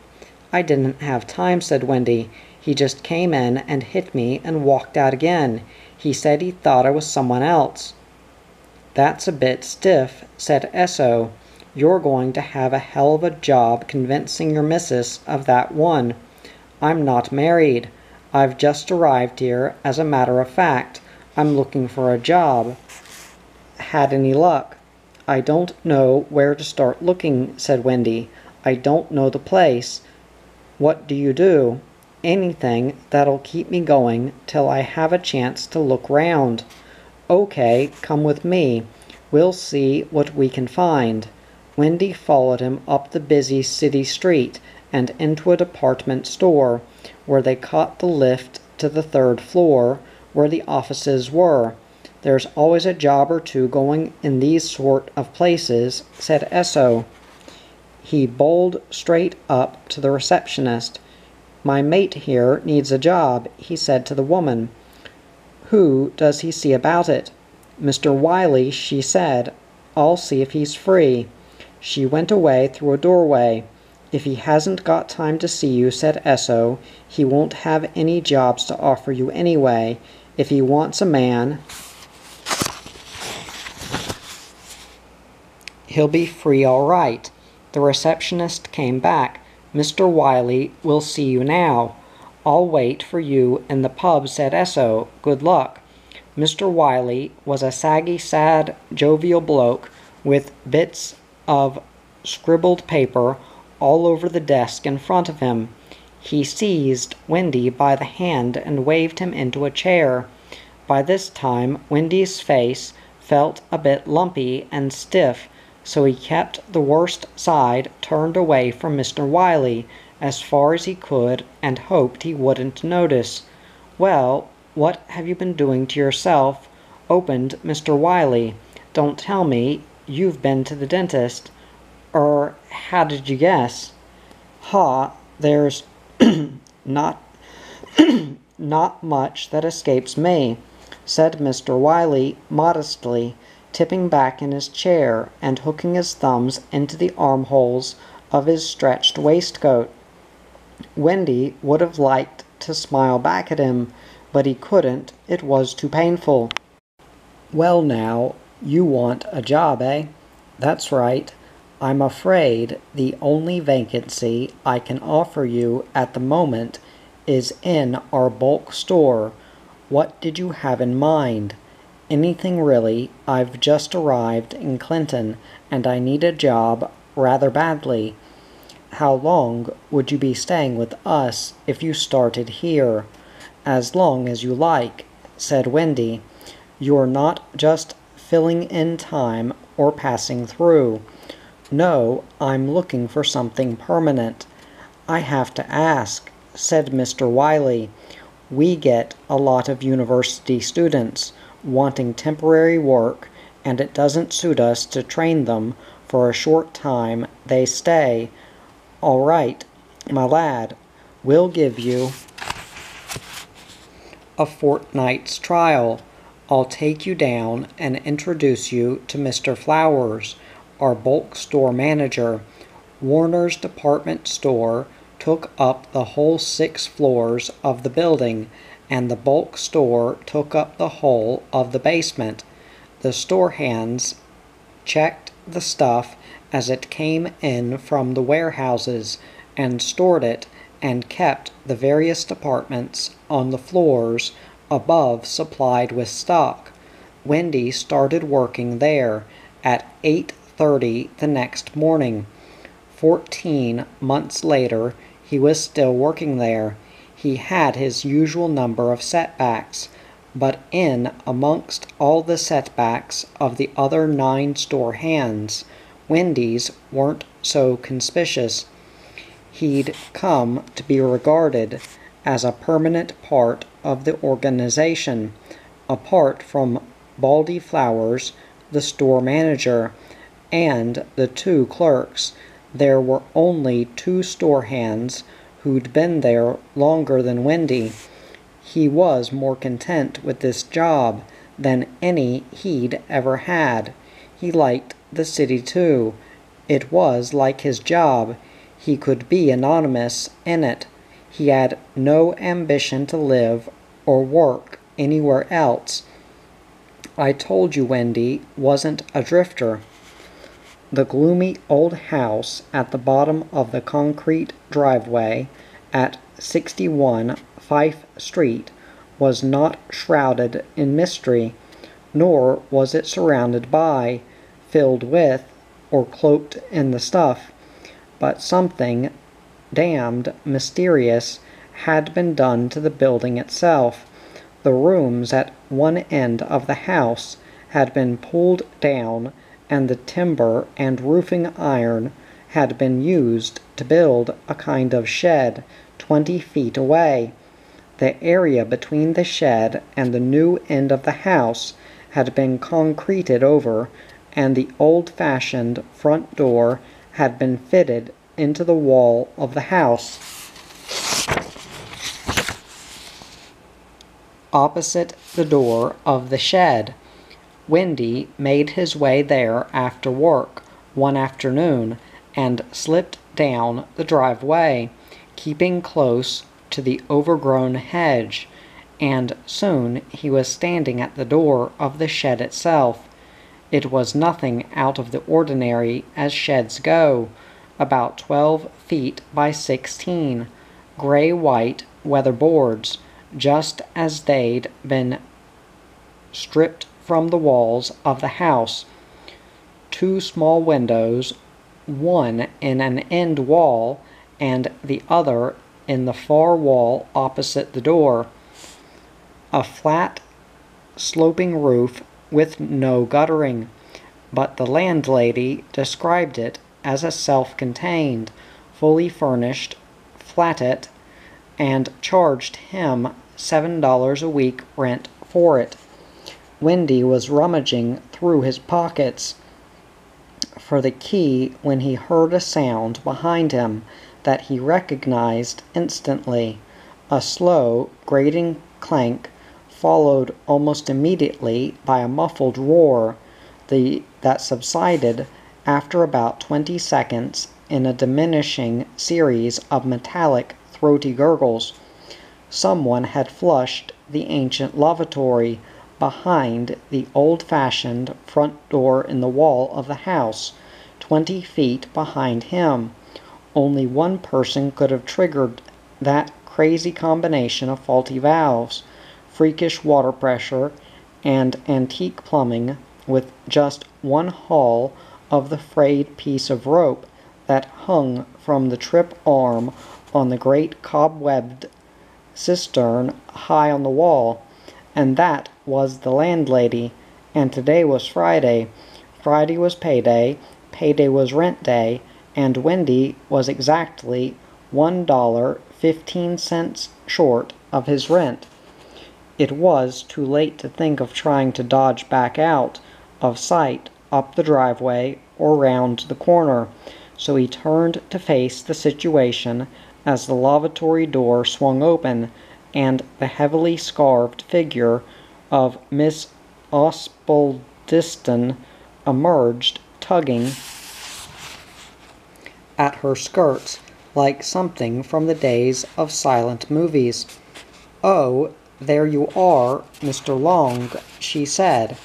"I didn't have time," said Wendy. "He just came in and hit me and walked out again. He said he thought I was someone else." "That's a bit stiff," said S.O. "You're going to have a hell of a job convincing your missus of that one." "I'm not married. I've just arrived here, as a matter of fact. I'm looking for a job. Had any luck?" "I don't know where to start looking," said Wendy. "I don't know the place." "What do you do?" "Anything that'll keep me going till I have a chance to look round." "Okay, come with me. We'll see what we can find." Wendy followed him up the busy city street and into a department store, where they caught the lift to the 3rd floor, where the offices were. "There's always a job or two going in these sort of places," said S.O. He bowled straight up to the receptionist. "My mate here needs a job," he said to the woman. "Who does he see about it?" "Mr. Wiley," she said. "I'll see if he's free." She went away through a doorway. "If he hasn't got time to see you," said S.O., "he won't have any jobs to offer you anyway. If he wants a man, he'll be free all right. The receptionist came back. "Mr. Wiley will see you now." "I'll wait for you in the pub," said Esso. "Good luck." Mr. Wiley was a saggy, sad, jovial bloke with bits of scribbled paper all over the desk in front of him. He seized Wendy by the hand and waved him into a chair. By this time Wendy's face felt a bit lumpy and stiff, so he kept the worst side turned away from Mr. Wiley as far as he could and hoped he wouldn't notice. "Well, what have you been doing to yourself?" opened Mr. Wiley. "Don't tell me you've been to the dentist." How did you guess?" "Ha, there's not not much that escapes me," said Mr. Wiley modestly, tipping back in his chair and hooking his thumbs into the armholes of his stretched waistcoat. Wendy would have liked to smile back at him, but he couldn't. It was too painful. "Well now, you want a job, eh?" "That's right. I'm afraid the only vacancy I can offer you at the moment is in our bulk store. What did you have in mind?" "Anything really. I've just arrived in Clinton, and I need a job rather badly." "How long would you be staying with us if you started here?" "As long as you like," said Wendy. "You're not just filling in time or passing through." "No, I'm looking for something permanent." "I have to ask," said Mr. Wiley. "We get a lot of university students wanting temporary work, and it doesn't suit us to train them for a short time. They stay." "All right, my lad, we'll give you a fortnight's trial. I'll take you down and introduce you to Mr. Flowers, our bulk store manager. Warner's department store took up the whole 6 floors of the building, and the bulk store took up the whole of the basement. The store hands checked the stuff as it came in from the warehouses and stored it and kept the various departments on the floors above supplied with stock. Wendy started working there at 8:30 the next morning. 14 months later, he was still working there. He had his usual number of setbacks, but in amongst all the setbacks of the other 9 store hands, Wendy's weren't so conspicuous. He'd come to be regarded as a permanent part of the organization. Apart from Baldy Flowers, the store manager, and the 2 clerks, there were only 2 store hands who'd been there longer than Wendy. He was more content with this job than any he'd ever had. He liked the city too. It was like his job. He could be anonymous in it. He had no ambition to live or work anywhere else. I told you Wendy wasn't a drifter. The gloomy old house at the bottom of the concrete driveway at 61 Fife Street was not shrouded in mystery, nor was it surrounded by, filled with, or cloaked in the stuff, but something damned mysterious had been done to the building itself. The rooms at one end of the house had been pulled down, and the timber and roofing iron had been used to build a kind of shed 20 feet away. The area between the shed and the new end of the house had been concreted over, and the old-fashioned front door had been fitted into the wall of the house. Opposite the door of the shed, Wendy made his way there after work one afternoon and slipped down the driveway, keeping close to the overgrown hedge, and soon he was standing at the door of the shed itself. It was nothing out of the ordinary as sheds go. about 12 feet by 16, gray-white weather boards, just as they'd been stripped from the walls of the house. Two small windows, one in an end wall and the other in the far wall opposite the door. A flat, sloping roof with no guttering, but the landlady described it as a self-contained, fully furnished flatette, and charged him $7 a week rent for it. Wendy was rummaging through his pockets for the key when he heard a sound behind him that he recognized instantly. A slow, grating clank, followed almost immediately by a muffled roar that subsided after about 20 seconds in a diminishing series of metallic, throaty gurgles. Someone had flushed the ancient lavatory behind the old-fashioned front door in the wall of the house, 20 feet behind him. Only one person could have triggered that crazy combination of faulty valves, freakish water pressure, and antique plumbing, with just one haul of the frayed piece of rope that hung from the trip arm on the great cobwebbed cistern high on the wall. And that was the landlady. And today was Friday. Friday was payday. Payday was rent day. And Wendy was exactly $1.15 short of his rent. It was too late to think of trying to dodge back out of sight up the driveway or round the corner, so he turned to face the situation as the lavatory door swung open and the heavily scarved figure of Miss Osbaldiston emerged, tugging at her skirts like something from the days of silent movies. "Oh, there you are, Mr. Long," she said,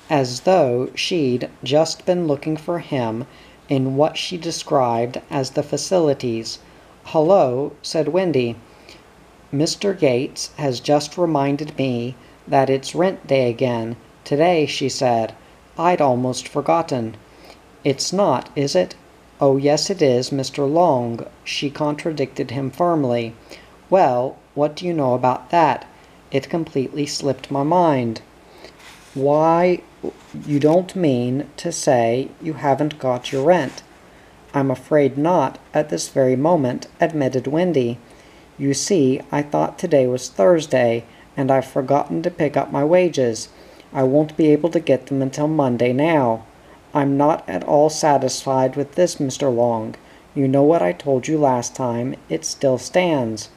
as though she'd just been looking for him in what she described as the facilities. "Hello," said Wendy. "Mr. Gates has just reminded me that it's rent day again, today," she said. "I'd almost forgotten." "It's not, is it?" "Oh, yes it is, Mr. Long," she contradicted him firmly. "Well, what do you know about that? It completely slipped my mind." "Why, you don't mean to say you haven't got your rent?" "I'm afraid not at this very moment," admitted Wendy. "You see, I thought today was Thursday, and I've forgotten to pick up my wages. I won't be able to get them until Monday now. I'm not at all satisfied with this, Mr. Long. You know what I told you last time. It still stands."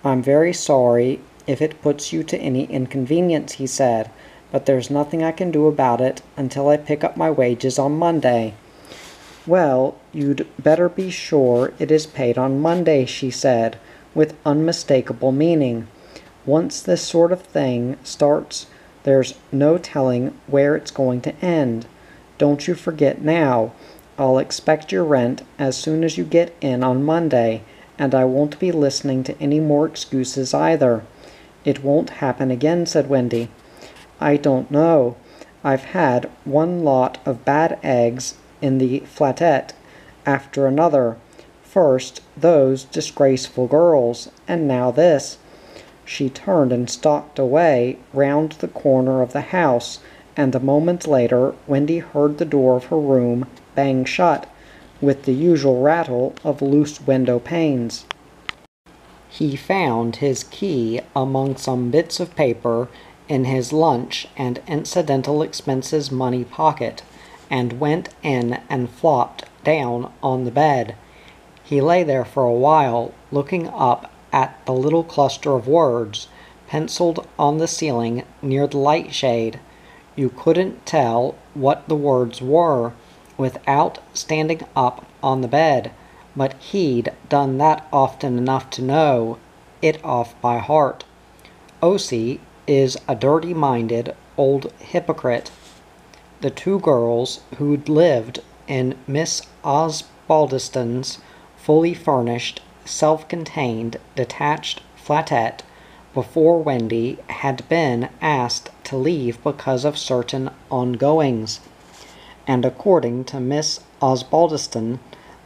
"I'm very sorry if it puts you to any inconvenience," he said, "but there's nothing I can do about it until I pick up my wages on Monday." "Well, you'd better be sure it is paid on Monday," she said, with unmistakable meaning. "Once this sort of thing starts, there's no telling where it's going to end. Don't you forget now. I'll expect your rent as soon as you get in on Monday, and I won't be listening to any more excuses either." "It won't happen again," said Wendy. "I don't know. I've had one lot of bad eggs in the flatette after another. First those disgraceful girls, and now this." She turned and stalked away round the corner of the house, and a moment later Wendy heard the door of her room bang shut, with the usual rattle of loose window panes. He found his key among some bits of paper in his lunch and incidental expenses money pocket, and went in and flopped down on the bed. He lay there for a while, looking up at the little cluster of words penciled on the ceiling near the light shade. You couldn't tell what the words were without standing up on the bed, but he'd done that often enough to know it off by heart. "Osie is a dirty-minded old hypocrite." The two girls who'd lived in Miss Osbaldistone's fully furnished, self-contained, detached flatette before Wendy had been asked to leave because of certain ongoings, and according to Miss Osbaldistone,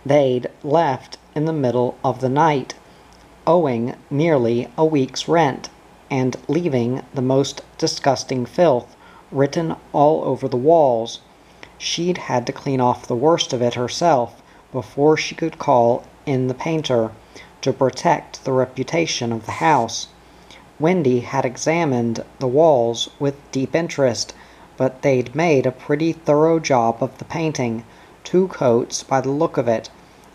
they'd left in the middle of the night, owing nearly a week's rent, and leaving the most disgusting filth written all over the walls. She'd had to clean off the worst of it herself before she could call in the painter to protect the reputation of the house. Wendy had examined the walls with deep interest, but they'd made a pretty thorough job of the painting, 2 coats by the look of it,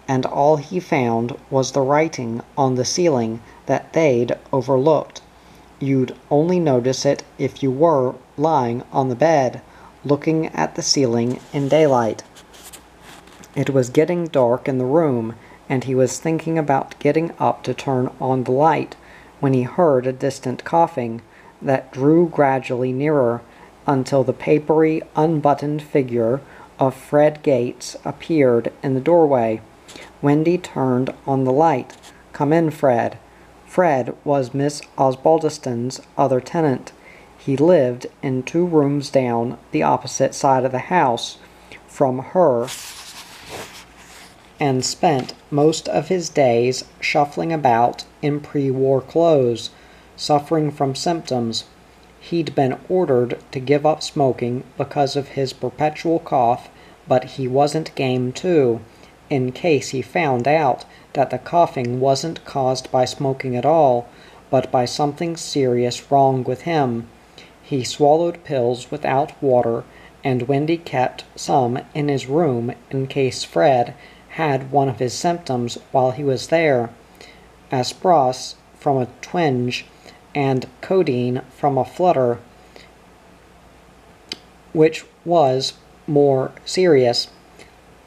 and all he found was the writing on the ceiling that they'd overlooked. You'd only notice it if you were lying on the bed, looking at the ceiling in daylight. It was getting dark in the room, and he was thinking about getting up to turn on the light, when he heard a distant coughing that drew gradually nearer, until the papery, unbuttoned figure of Fred Gates appeared in the doorway. Wendy turned on the light. "Come in, Fred." Fred was Miss Osbaldistone's other tenant. He lived in 2 rooms down the opposite side of the house from her, and spent most of his days shuffling about in pre-war clothes, suffering from symptoms. He'd been ordered to give up smoking because of his perpetual cough, but he wasn't game to, in case he found out that the coughing wasn't caused by smoking at all, but by something serious wrong with him. He swallowed pills without water, and Wendy kept some in his room in case Fred had one of his symptoms while he was there. Aspros from a twinge, and codeine from a flutter, which was more serious.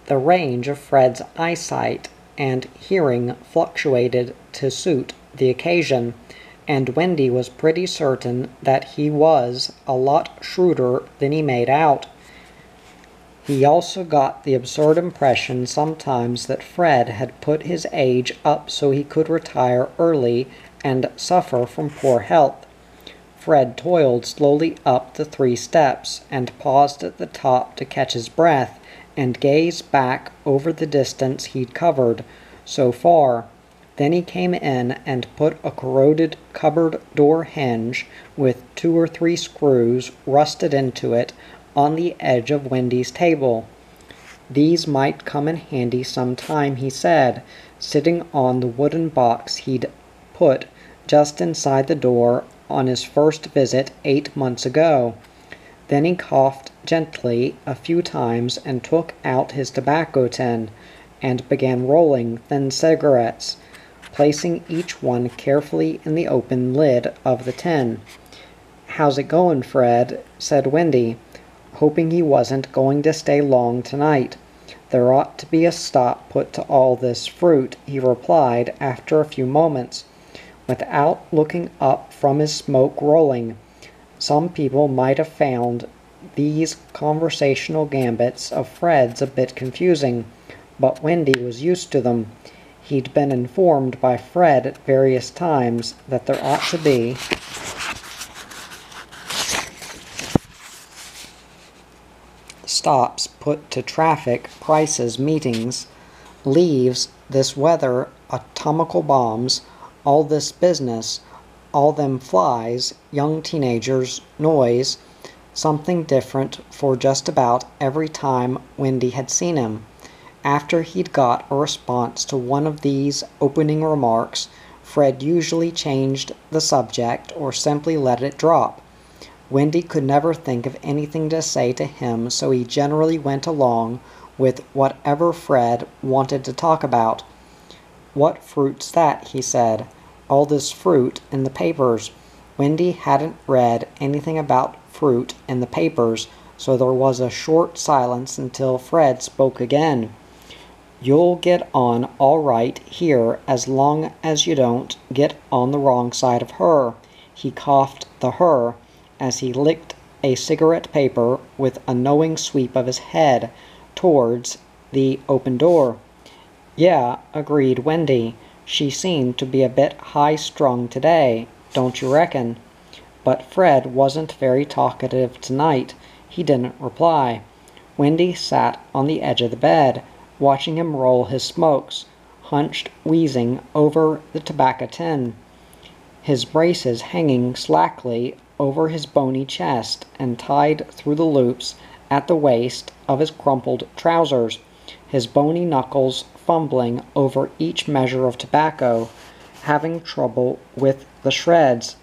The range of Fred's eyesight and hearing fluctuated to suit the occasion, and Wendy was pretty certain that he was a lot shrewder than he made out. He also got the absurd impression sometimes that Fred had put his age up so he could retire early and suffer from poor health. Fred toiled slowly up the 3 steps, and paused at the top to catch his breath, and gaze back over the distance he'd covered so far. Then he came in and put a corroded cupboard door hinge with 2 or 3 screws rusted into it on the edge of Wendy's table. These might come in handy some time, he said, sitting on the wooden box he'd put just inside the door on his first visit 8 months ago. Then he coughed gently a few times and took out his tobacco tin and began rolling thin cigarettes, placing each one carefully in the open lid of the tin. "How's it going, Fred?" said Wendy, hoping he wasn't going to stay long tonight. "There ought to be a stop put to all this fruit," he replied after a few moments, without looking up from his smoke rolling. Some people might have found these conversational gambits of Fred's a bit confusing, but Wendy was used to them. He'd been informed by Fred at various times that there ought to be stops put to traffic, prices, meetings, leaves, this weather, atomical bombs, all this business, all them flies, young teenagers, noise, something different for just about every time Wendy had seen him. After he'd got a response to one of these opening remarks, Fred usually changed the subject or simply let it drop. Wendy could never think of anything to say to him, so he generally went along with whatever Fred wanted to talk about. "What fruit's that?" he said. "All this fruit in the papers." Wendy hadn't read anything about fruit in the papers, so there was a short silence until Fred spoke again. "You'll get on all right here as long as you don't get on the wrong side of her." He coughed the "her" as he licked a cigarette paper with a knowing sweep of his head towards the open door. Yeah, agreed Wendy. She seemed to be a bit high-strung today, don't you reckon? But Fred wasn't very talkative tonight. He didn't reply. Wendy sat on the edge of the bed, watching him roll his smokes, hunched, wheezing over the tobacco tin, his braces hanging slackly over his bony chest and tied through the loops at the waist of his crumpled trousers, his bony knuckles fumbling over each measure of tobacco, having trouble with the shreds.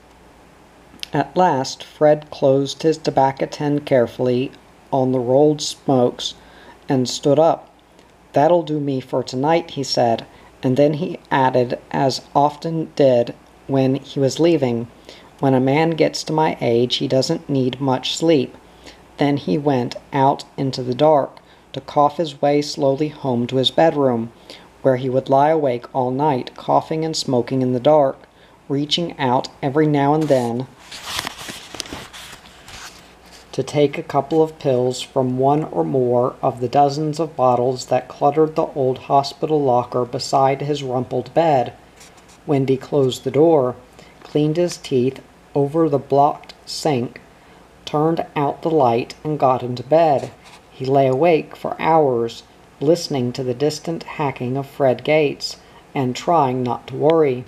At last Fred closed his tobacco tin carefully on the rolled smokes and stood up. "That'll do me for tonight," he said, and then he added, as often did when he was leaving, "When a man gets to my age he doesn't need much sleep." Then he went out into the dark to cough his way slowly home to his bedroom, where he would lie awake all night, coughing and smoking in the dark, reaching out every now and then to take a couple of pills from one or more of the dozens of bottles that cluttered the old hospital locker beside his rumpled bed. Wendy closed the door, cleaned his teeth over the blocked sink, turned out the light, and got into bed. He lay awake for hours, listening to the distant hacking of Fred Gates, and trying not to worry.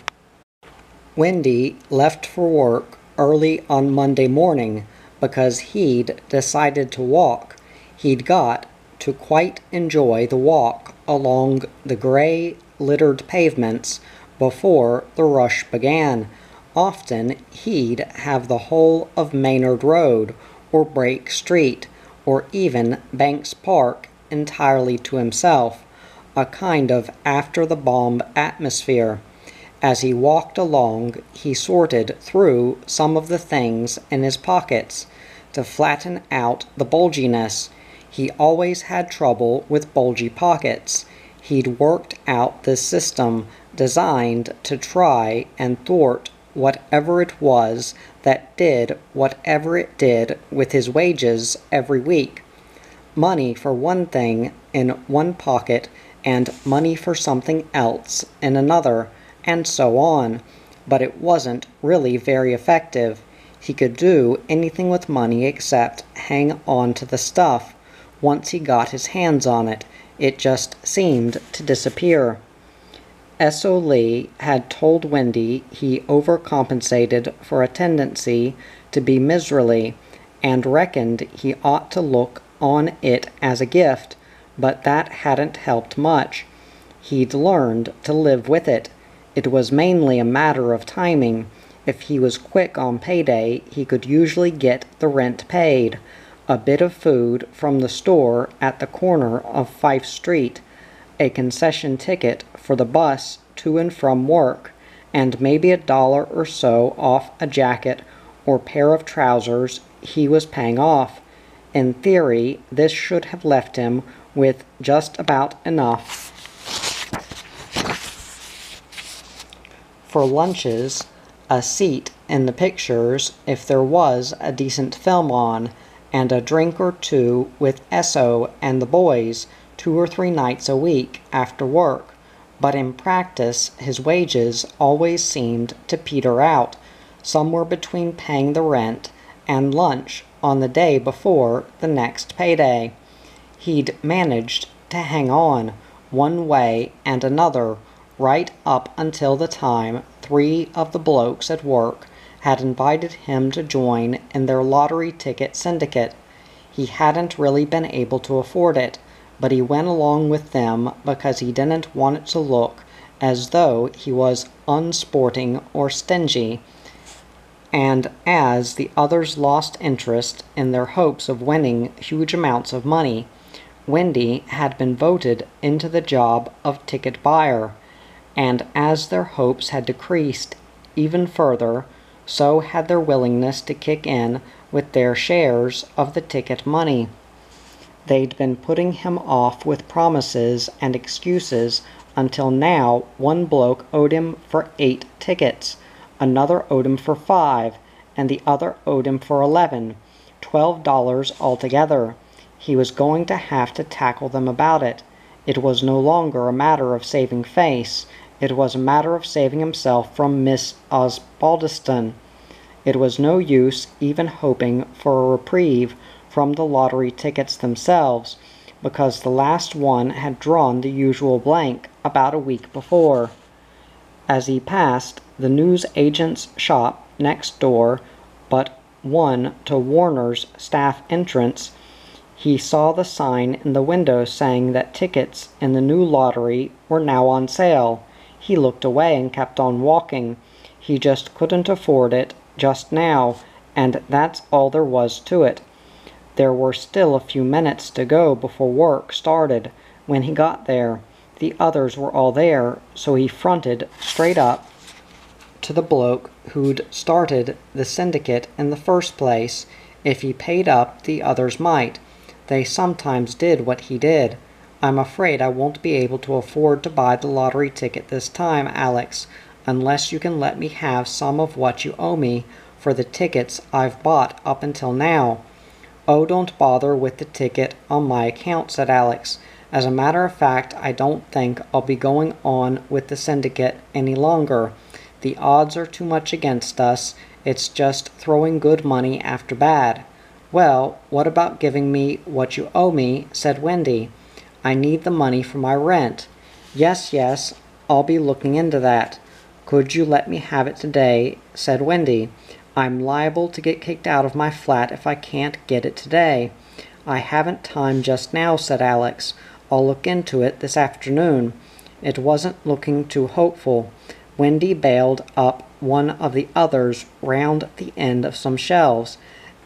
Wendy left for work early on Monday morning because he'd decided to walk. He'd got to quite enjoy the walk along the gray, littered pavements before the rush began. Often he'd have the whole of Maynard Road, or Brake Street, or even Banks Park entirely to himself, a kind of after-the-bomb atmosphere. As he walked along, he sorted through some of the things in his pockets to flatten out the bulginess. He always had trouble with bulgy pockets. He'd worked out this system designed to try and thwart whatever it was that did whatever it did with his wages every week. Money for one thing in one pocket and money for something else in another, and so on. But it wasn't really very effective. He could do anything with money except hang on to the stuff. Once he got his hands on it, it just seemed to disappear. S.O. Lee had told Wendy he overcompensated for a tendency to be miserly, and reckoned he ought to look on it as a gift, but that hadn't helped much. He'd learned to live with it. It was mainly a matter of timing. If he was quick on payday, he could usually get the rent paid, a bit of food from the store at the corner of Fife Street, a concession ticket for the bus to and from work, and maybe $1 or so off a jacket or pair of trousers he was paying off. In theory, this should have left him with just about enough for lunches, a seat in the pictures if there was a decent film on, and a drink or two with Esso and the boys 2 or 3 nights a week after work. But in practice his wages always seemed to peter out, somewhere between paying the rent and lunch on the day before the next payday. He'd managed to hang on, one way and another, right up until the time 3 of the blokes at work had invited him to join in their lottery ticket syndicate. He hadn't really been able to afford it, but he went along with them because he didn't want it to look as though he was unsporting or stingy. And as the others lost interest in their hopes of winning huge amounts of money, Wendy had been voted into the job of ticket buyer, and as their hopes had decreased even further, so had their willingness to kick in with their shares of the ticket money. They'd been putting him off with promises and excuses until now one bloke owed him for 8 tickets, another owed him for 5, and the other owed him for 11, $12 altogether. He was going to have to tackle them about it. It was no longer a matter of saving face. It was a matter of saving himself from Miss Osbaldiston. It was no use even hoping for a reprieve from the lottery tickets themselves, because the last one had drawn the usual blank about a week before. As he passed the news-agent's shop next door, but one to Warner's staff entrance, he saw the sign in the window saying that tickets in the new lottery were now on sale. He looked away and kept on walking. He just couldn't afford it just now, and that's all there was to it. There were still a few minutes to go before work started when he got there. The others were all there, so he fronted straight up to the bloke who'd started the syndicate in the first place. If he paid up, the others might. They sometimes did what he did. I'm afraid I won't be able to afford to buy the lottery ticket this time, Alex, unless you can let me have some of what you owe me for the tickets I've bought up until now. Oh, don't bother with the ticket on my account, said Alex. As a matter of fact, I don't think I'll be going on with the syndicate any longer. The odds are too much against us. It's just throwing good money after bad. Well, what about giving me what you owe me, said Wendy. I need the money for my rent. Yes, I'll be looking into that. Could you let me have it today, said Wendy. I'm liable to get kicked out of my flat if I can't get it today. I haven't time just now, said Alex. I'll look into it this afternoon. It wasn't looking too hopeful. Wendy bailed up one of the others round the end of some shelves.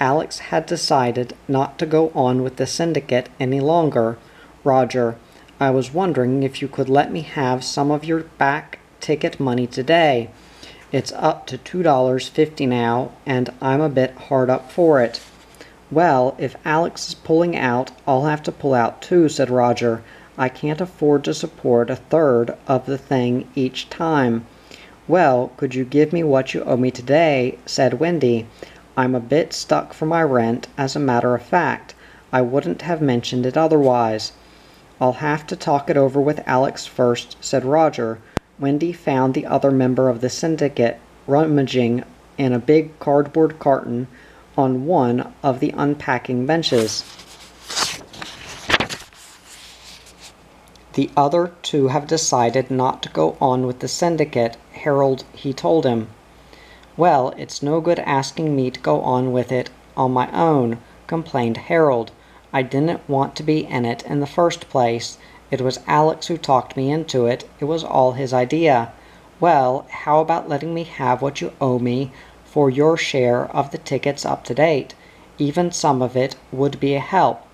Alex had decided not to go on with the syndicate any longer. Roger, I was wondering if you could let me have some of your back ticket money today. It's up to $2.50 now, and I'm a bit hard up for it. Well, if Alex is pulling out, I'll have to pull out too, said Roger. I can't afford to support a third of the thing each time. Well, could you give me what you owe me today, said Wendy. I'm a bit stuck for my rent, as a matter of fact. I wouldn't have mentioned it otherwise. I'll have to talk it over with Alex first, said Roger. Wendy found the other member of the syndicate rummaging in a big cardboard carton on one of the unpacking benches. The other two have decided not to go on with the syndicate, Harold, he told him. Well, it's no good asking me to go on with it on my own, complained Harold. I didn't want to be in it in the first place. It was Alex who talked me into it. It was all his idea. Well, how about letting me have what you owe me for your share of the tickets up to date? Even some of it would be a help.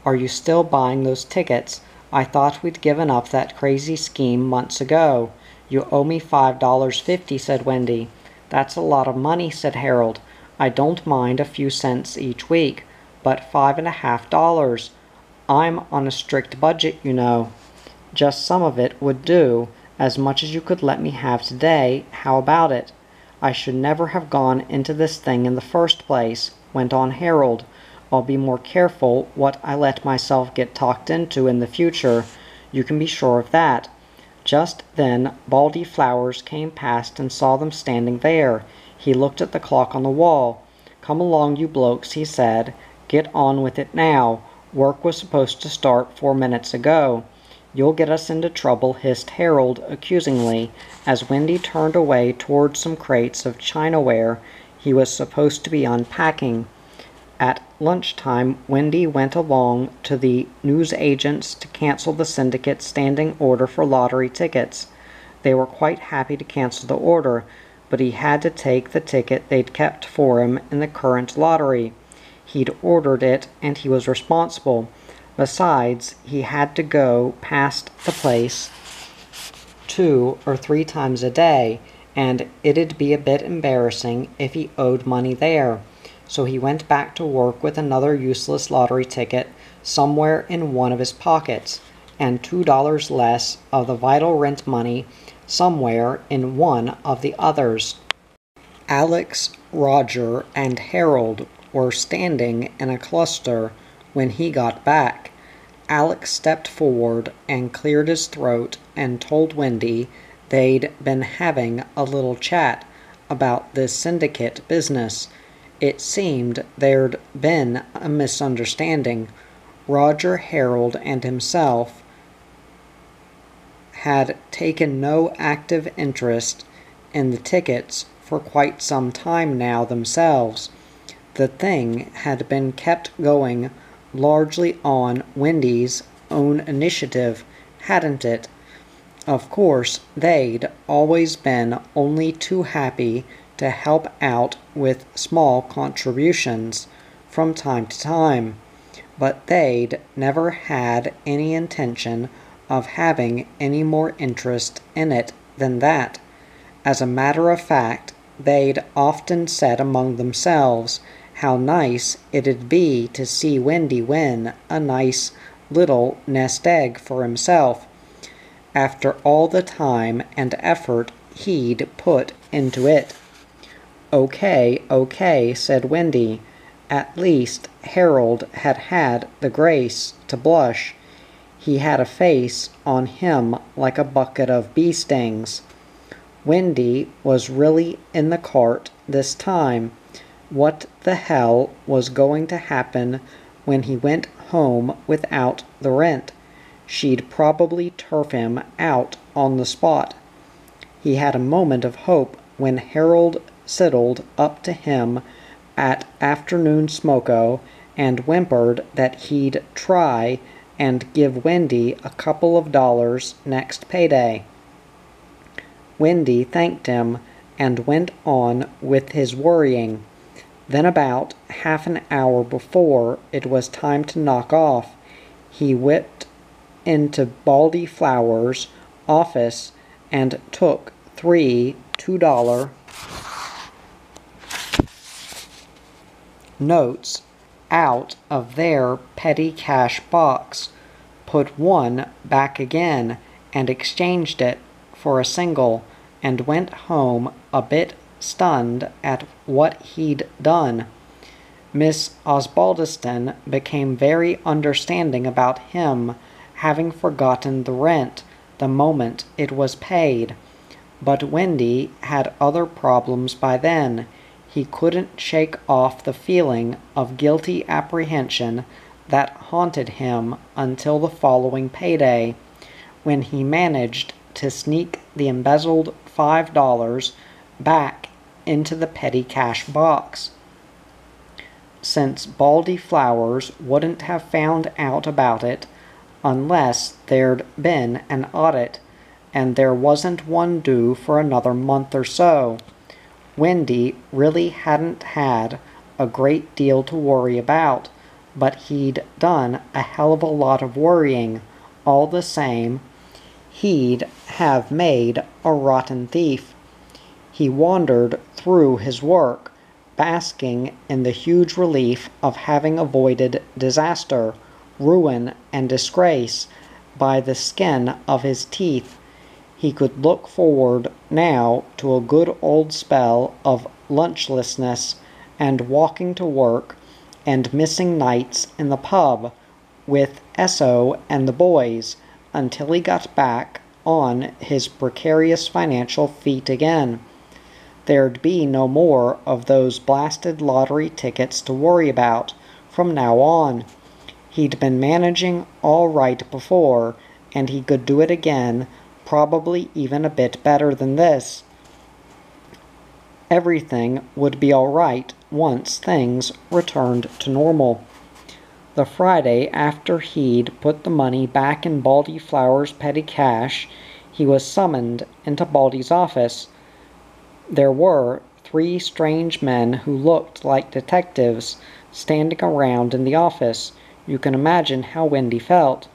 Are you still buying those tickets? I thought we'd given up that crazy scheme months ago. You owe me $5.50, said Wendy. That's a lot of money, said Harold. I don't mind a few cents each week, but $5.50. I'm on a strict budget, you know. Just some of it would do, as much as you could let me have today. How about it? I should never have gone into this thing in the first place, went on Harold. I'll be more careful what I let myself get talked into in the future. You can be sure of that. Just then Baldy Flowers came past and saw them standing there. He looked at the clock on the wall. Come along, you blokes, he said. Get on with it now. Work was supposed to start 4 minutes ago. You'll get us into trouble, hissed Harold accusingly, as Wendy turned away toward some crates of chinaware he was supposed to be unpacking. At lunchtime, Wendy went along to the newsagents to cancel the syndicate's standing order for lottery tickets. They were quite happy to cancel the order, but he had to take the ticket they'd kept for him in the current lottery. He'd ordered it, and he was responsible. Besides, he had to go past the place 2 or 3 times a day, and it'd be a bit embarrassing if he owed money there. So he went back to work with another useless lottery ticket somewhere in one of his pockets, and $2 less of the vital rent money somewhere in one of the others. Alex, Roger, and Harold were standing in a cluster when he got back. Alex stepped forward and cleared his throat and told Wendy they'd been having a little chat about this syndicate business. It seemed there'd been a misunderstanding. Roger, Harold, and himself had taken no active interest in the tickets for quite some time now themselves. The thing had been kept going largely on Wendy's own initiative, hadn't it? Of course, they'd always been only too happy to help out with small contributions from time to time, but they'd never had any intention of having any more interest in it than that. As a matter of fact, they'd often said among themselves how nice it'd be to see Wendy win a nice little nest egg for himself, after all the time and effort he'd put into it. Okay, said Wendy. At least Harold had had the grace to blush. He had a face on him like a bucket of bee stings. Wendy was really in the cart this time. What the hell was going to happen when he went home without the rent? She'd probably turf him out on the spot. He had a moment of hope when Harold sidled up to him at afternoon smoko and whimpered that he'd try and give Wendy a couple of dollars next payday. Wendy thanked him and went on with his worrying. Then about half an hour before it was time to knock off, he whipped into Baldy Flower's office and took 3 $2 notes out of their petty cash box, put one back again, and exchanged it for a single, and went home a bit stunned at what he'd done. Miss Osbaldiston became very understanding about him having forgotten the rent the moment it was paid. But Wendy had other problems by then. He couldn't shake off the feeling of guilty apprehension that haunted him until the following payday, when he managed to sneak the embezzled $5 back into the petty cash box. Since Baldy Flowers wouldn't have found out about it unless there'd been an audit, and there wasn't one due for another month or so, Wendy really hadn't had a great deal to worry about, but he'd done a hell of a lot of worrying. All the same, he'd have made a rotten thief. He wandered through his work, basking in the huge relief of having avoided disaster, ruin, and disgrace by the skin of his teeth. He could look forward now to a good old spell of lunchlessness and walking to work and missing nights in the pub with Esso and the boys until he got back on his precarious financial feet again. There'd be no more of those blasted lottery tickets to worry about from now on. He'd been managing all right before, and he could do it again, probably even a bit better than this. Everything would be all right once things returned to normal. The Friday after he'd put the money back in Baldy Flower's petty cash, he was summoned into Baldy's office. There were 3 strange men who looked like detectives standing around in the office. You can imagine how Wendy felt.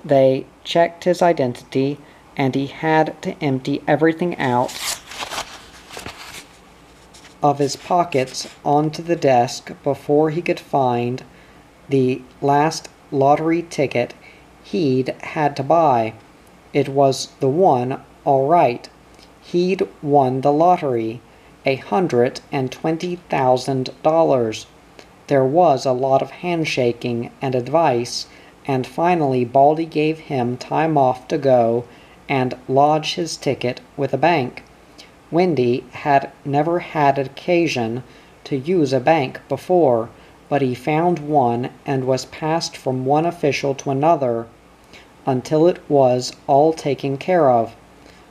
They checked his identity, and he had to empty everything out of his pockets onto the desk before he could find the last lottery ticket he'd had to buy. It was the one, all right. He'd won the lottery, $120,000. There was a lot of handshaking and advice and finally Baldy gave him time off to go and lodge his ticket with a bank. Wendy had never had occasion to use a bank before, but he found one and was passed from one official to another until it was all taken care of.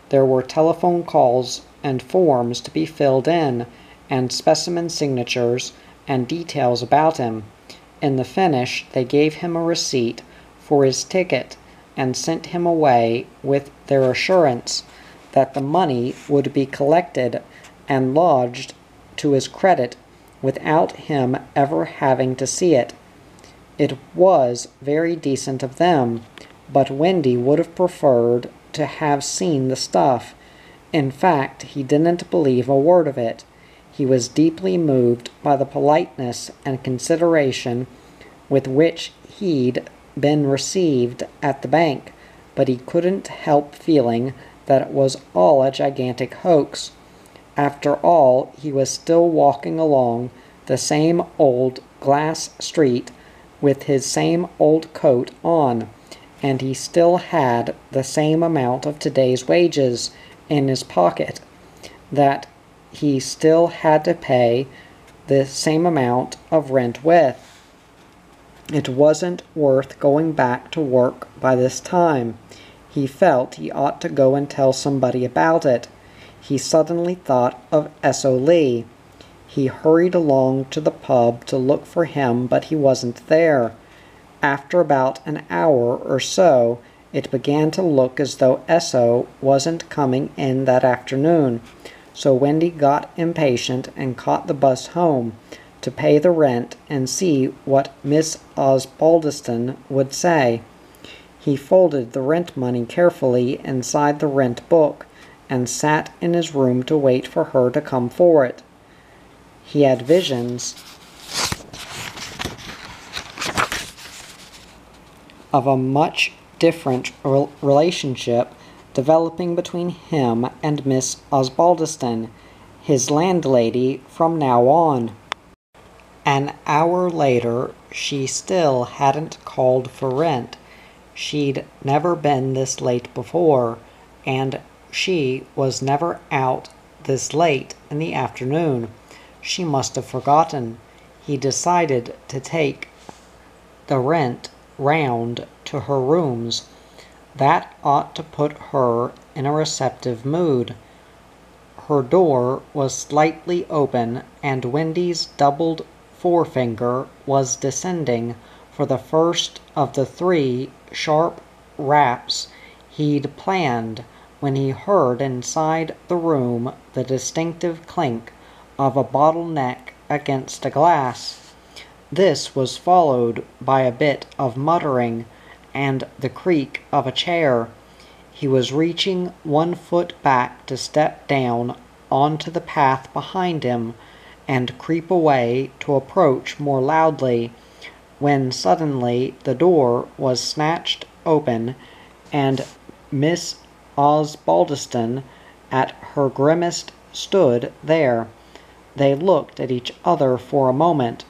There were telephone calls and forms to be filled in, and specimen signatures and details about him. In the finish, they gave him a receipt for his ticket and sent him away with their assurance that the money would be collected and lodged to his credit without him ever having to see it. It was very decent of them, but Wendy would have preferred to have seen the stuff. In fact, he didn't believe a word of it. He was deeply moved by the politeness and consideration with which he'd been received at the bank, but he couldn't help feeling that it was all a gigantic hoax. After all, he was still walking along the same old glass street with his same old coat on, and he still had the same amount of today's wages in his pocket that he still had to pay the same amount of rent with. It wasn't worth going back to work by this time. He felt he ought to go and tell somebody about it. He suddenly thought of S.O. Lee. He hurried along to the pub to look for him, but he wasn't there. After about an hour or so, it began to look as though S.O. wasn't coming in that afternoon, so Wendy got impatient and caught the bus home to pay the rent and see what Miss Osbaldiston would say. He folded the rent money carefully inside the rent book and sat in his room to wait for her to come for it. He had visions of a much different relationship developing between him and Miss Osbaldiston, his landlady from now on. An hour later, she still hadn't called for rent. She'd never been this late before, and she was never out this late in the afternoon. She must have forgotten. He decided to take the rent round to her rooms. That ought to put her in a receptive mood. Her door was slightly open, and Wendy's doubled forefinger was descending for the first of the 3 sharp raps he'd planned when he heard inside the room the distinctive clink of a bottleneck against a glass. This was followed by a bit of muttering and the creak of a chair. He was reaching one foot back to step down onto the path behind him and creep away to approach more loudly, when suddenly the door was snatched open and Miss Osbaldiston, at her grimmest, stood there. They looked at each other for a moment.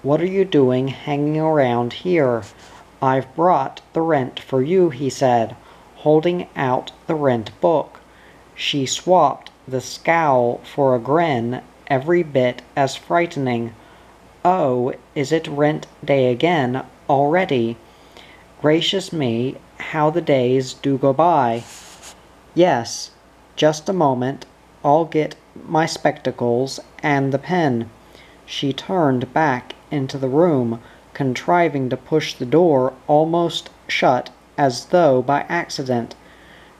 "What are you doing hanging around here?" "I've brought the rent for you," he said, holding out the rent book. She swapped the scowl for a grin, every bit as frightening. "Oh, is it rent day again already? Gracious me, how the days do go by." "Yes, just a moment. I'll get my spectacles and the pen." She turned back into the room, contriving to push the door almost shut as though by accident.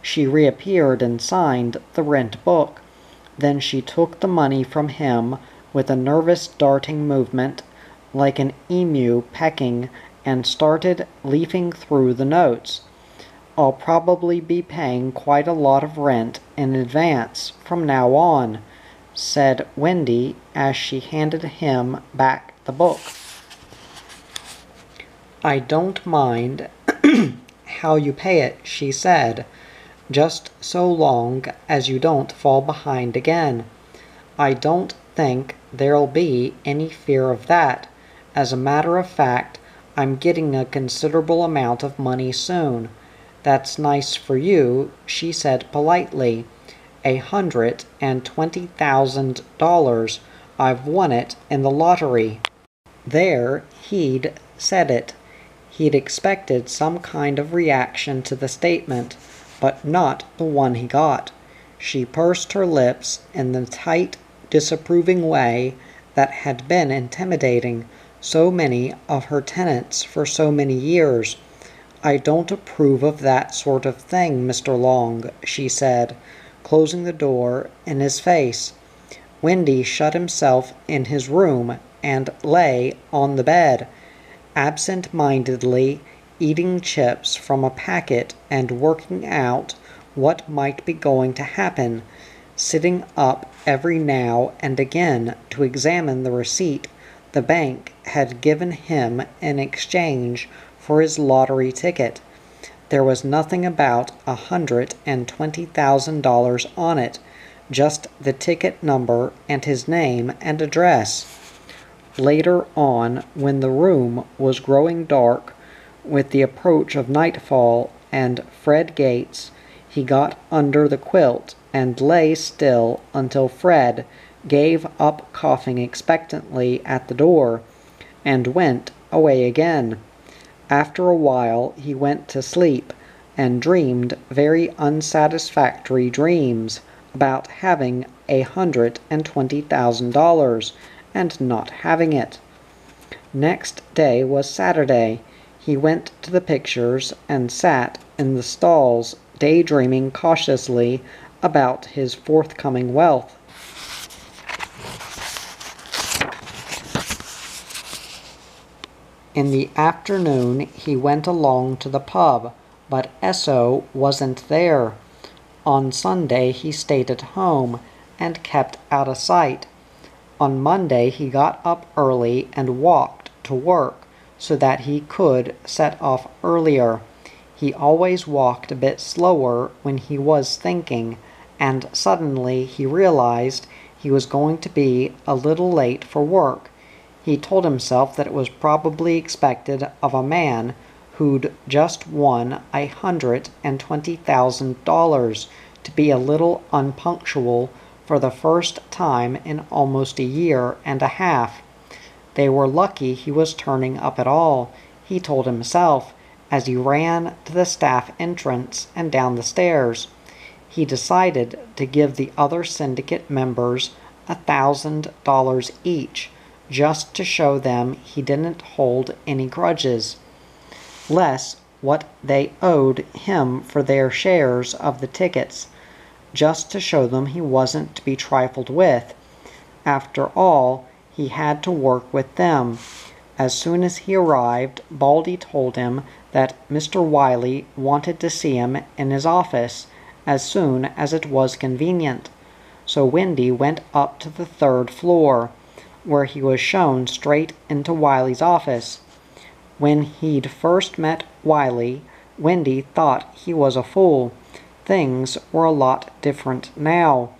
She reappeared and signed the rent book. Then she took the money from him with a nervous darting movement, like an emu pecking, and started leafing through the notes. "I'll probably be paying quite a lot of rent in advance from now on," said Wendy as she handed him back the book. "I don't mind how you pay it," she said, "just so long as you don't fall behind again." "I don't think there'll be any fear of that. As a matter of fact, I'm getting a considerable amount of money soon." "That's nice for you," she said politely. $120,000. I've won it in the lottery." There, he'd said it. He'd expected some kind of reaction to the statement, but not the one he got. She pursed her lips in the tight, disapproving way that had been intimidating so many of her tenants for so many years. "I don't approve of that sort of thing, Mr. Long," she said, closing the door in his face. Wendy shut himself in his room and lay on the bed, absent-mindedly eating chips from a packet and working out what might be going to happen, sitting up every now and again to examine the receipt the bank had given him in exchange for his lottery ticket. There was nothing about $120,000 on it, just the ticket number and his name and address. Later on, when the room was growing dark with the approach of nightfall and Fred Gates, he got under the quilt and lay still until Fred gave up coughing expectantly at the door and went away again. After a while he went to sleep and dreamed very unsatisfactory dreams about having $120,000 and not having it. Next day was Saturday. He went to the pictures and sat in the stalls daydreaming cautiously about his forthcoming wealth. In the afternoon he went along to the pub, but Esso wasn't there. On Sunday he stayed at home and kept out of sight. On Monday he got up early and walked to work so that he could set off earlier. He always walked a bit slower when he was thinking, and suddenly he realized he was going to be a little late for work. He told himself that it was probably expected of a man who'd just won $120,000 to be a little unpunctual for the first time in almost a year and a half. They were lucky he was turning up at all, he told himself, as he ran to the staff entrance and down the stairs. He decided to give the other syndicate members $1,000 each, just to show them he didn't hold any grudges, less what they owed him for their shares of the tickets, just to show them he wasn't to be trifled with. After all, he had to work with them. As soon as he arrived, Baldy told him that Mr. Wiley wanted to see him in his office as soon as it was convenient. So Wendy went up to the third floor, where he was shown straight into Wiley's office. When he'd first met Wiley, Wendy thought he was a fool. Things were a lot different now.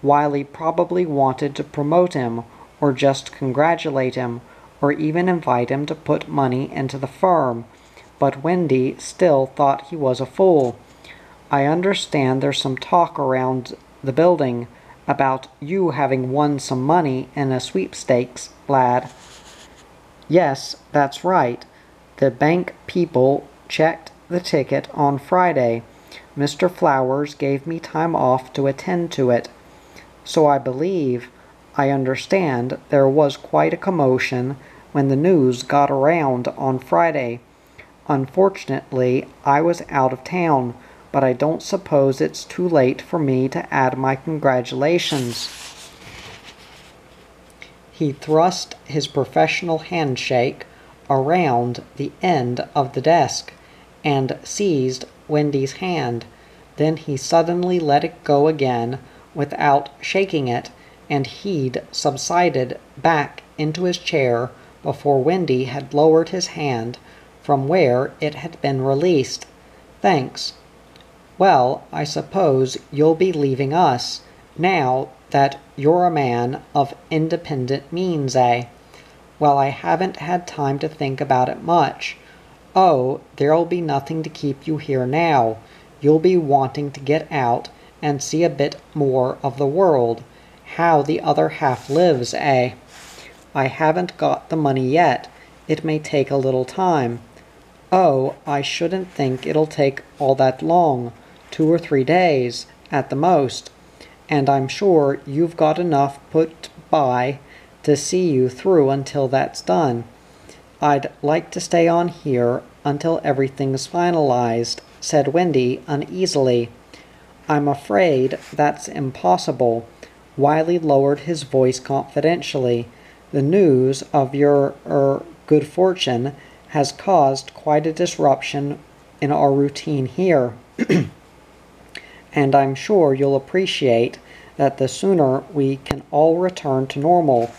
Wiley probably wanted to promote him, or just congratulate him, or even invite him to put money into the firm, but Wendy still thought he was a fool. "I understand there's some talk around the building about you having won some money in a sweepstakes, lad." "Yes, that's right. The bank people checked the ticket on Friday. Mr. Flowers gave me time off to attend to it. So I understand there was quite a commotion when the news got around on Friday. Unfortunately, I was out of town, but I don't suppose it's too late for me to add my congratulations." He thrust his professional handshake around the end of the desk and seized Wendy's hand. Then he suddenly let it go again without shaking it, and he'd subsided back into his chair before Wendy had lowered his hand from where it had been released. "Thanks. Well, I suppose you'll be leaving us, now that you're a man of independent means, eh?" Well, I haven't had time to think about it much. Oh, there'll be nothing to keep you here now. You'll be wanting to get out and see a bit more of the world. How the other half lives, eh? I haven't got the money yet. It may take a little time. Oh, I shouldn't think it'll take all that long. 2 or 3 days, at the most. And I'm sure you've got enough put by to see you through until that's done. I'd like to stay on here until everything's finalized, said Wendy uneasily. I'm afraid that's impossible. Wiley lowered his voice confidentially. The news of your, good fortune has caused quite a disruption in our routine here. And I'm sure you'll appreciate that the sooner we can all return to normal.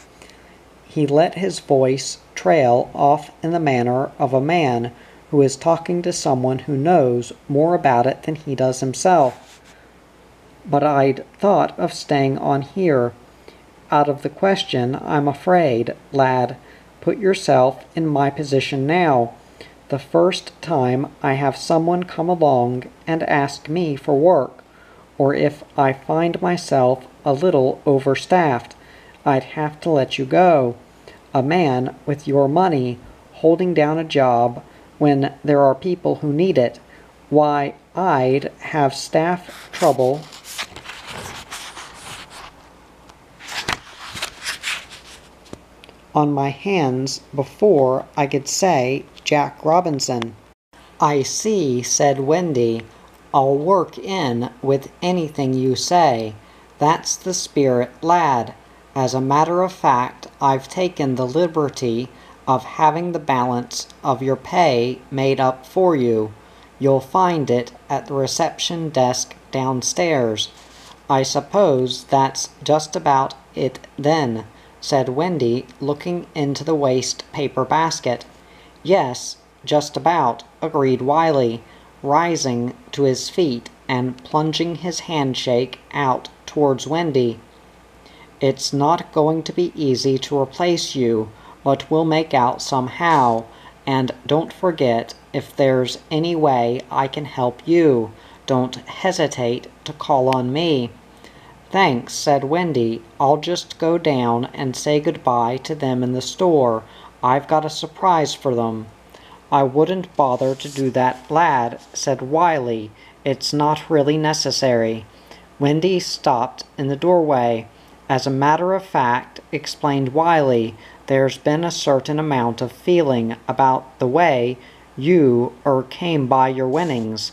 He let his voice trail off in the manner of a man who is talking to someone who knows more about it than he does himself. But I'd thought of staying on here. Out of the question, I'm afraid, lad. Put yourself in my position now. The first time I have someone come along and ask me for work, or if I find myself a little overstaffed, I'd have to let you go. A man with your money holding down a job when there are people who need it, why, I'd have staff trouble on my hands before I could say Jack Robinson. I see, said Wendy. I'll work in with anything you say. That's the spirit, lad. As a matter of fact, I've taken the liberty of having the balance of your pay made up for you. You'll find it at the reception desk downstairs. I suppose that's just about it then, said Wendy, looking into the waste paper basket. Yes, just about, agreed Wiley, rising to his feet and plunging his handshake out towards Wendy. It's not going to be easy to replace you, but we'll make out somehow, and don't forget, if there's any way I can help you, don't hesitate to call on me. Thanks, said Wendy. I'll just go down and say goodbye to them in the store. I've got a surprise for them. I wouldn't bother to do that, lad, said Wiley. It's not really necessary. Wendy stopped in the doorway. As a matter of fact, explained Wiley, there's been a certain amount of feeling about the way you came by your winnings.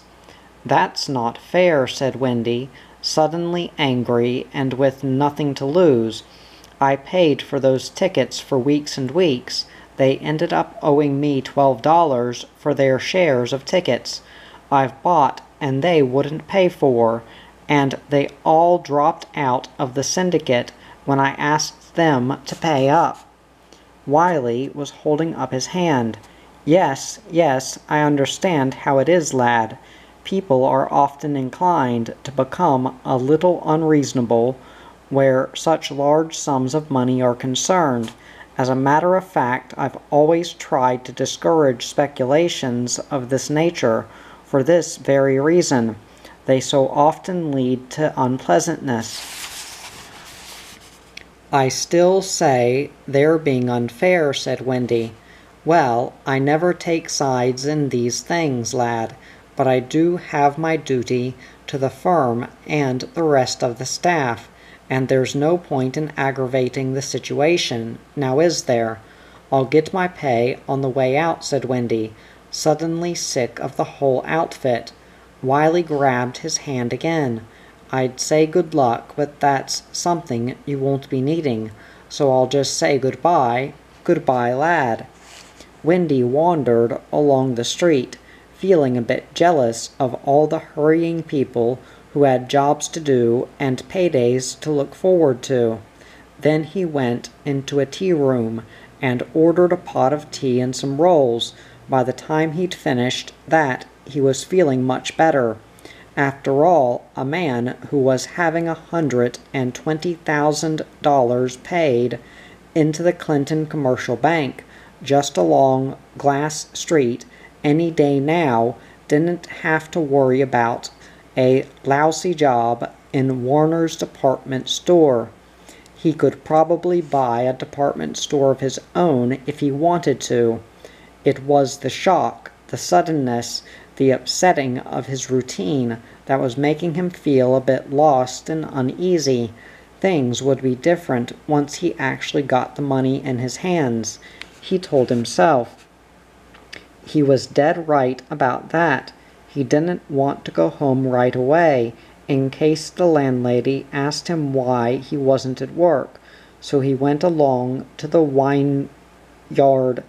That's not fair, said Wendy, suddenly angry and with nothing to lose. I paid for those tickets for weeks and weeks. They ended up owing me $12 for their shares of tickets I've bought and they wouldn't pay for, and they all dropped out of the syndicate when I asked them to pay up. Wiley was holding up his hand. Yes, I understand how it is, lad. People are often inclined to become a little unreasonable where such large sums of money are concerned. As a matter of fact, I've always tried to discourage speculations of this nature for this very reason. They so often lead to unpleasantness. I still say they're being unfair, said Wendy. Well, I never take sides in these things, lad, but I do have my duty to the firm and the rest of the staff, and there's no point in aggravating the situation, now is there? I'll get my pay on the way out, said Wendy, suddenly sick of the whole outfit. Wiley grabbed his hand again. I'd say good luck, but that's something you won't be needing, so I'll just say goodbye. Goodbye, lad. Wendy wandered along the street, feeling a bit jealous of all the hurrying people who had jobs to do and paydays to look forward to. Then he went into a tea room and ordered a pot of tea and some rolls. By the time he'd finished that, he was feeling much better. After all, a man who was having $120,000 paid into the Clinton Commercial Bank, just along Glass Street, any day now, didn't have to worry about a lousy job in Warner's department store. He could probably buy a department store of his own if he wanted to. It was the shock, the suddenness, the upsetting of his routine that was making him feel a bit lost and uneasy. Things would be different once he actually got the money in his hands, he told himself. He was dead right about that. He didn't want to go home right away, in case the landlady asked him why he wasn't at work, so he went along to the wine yard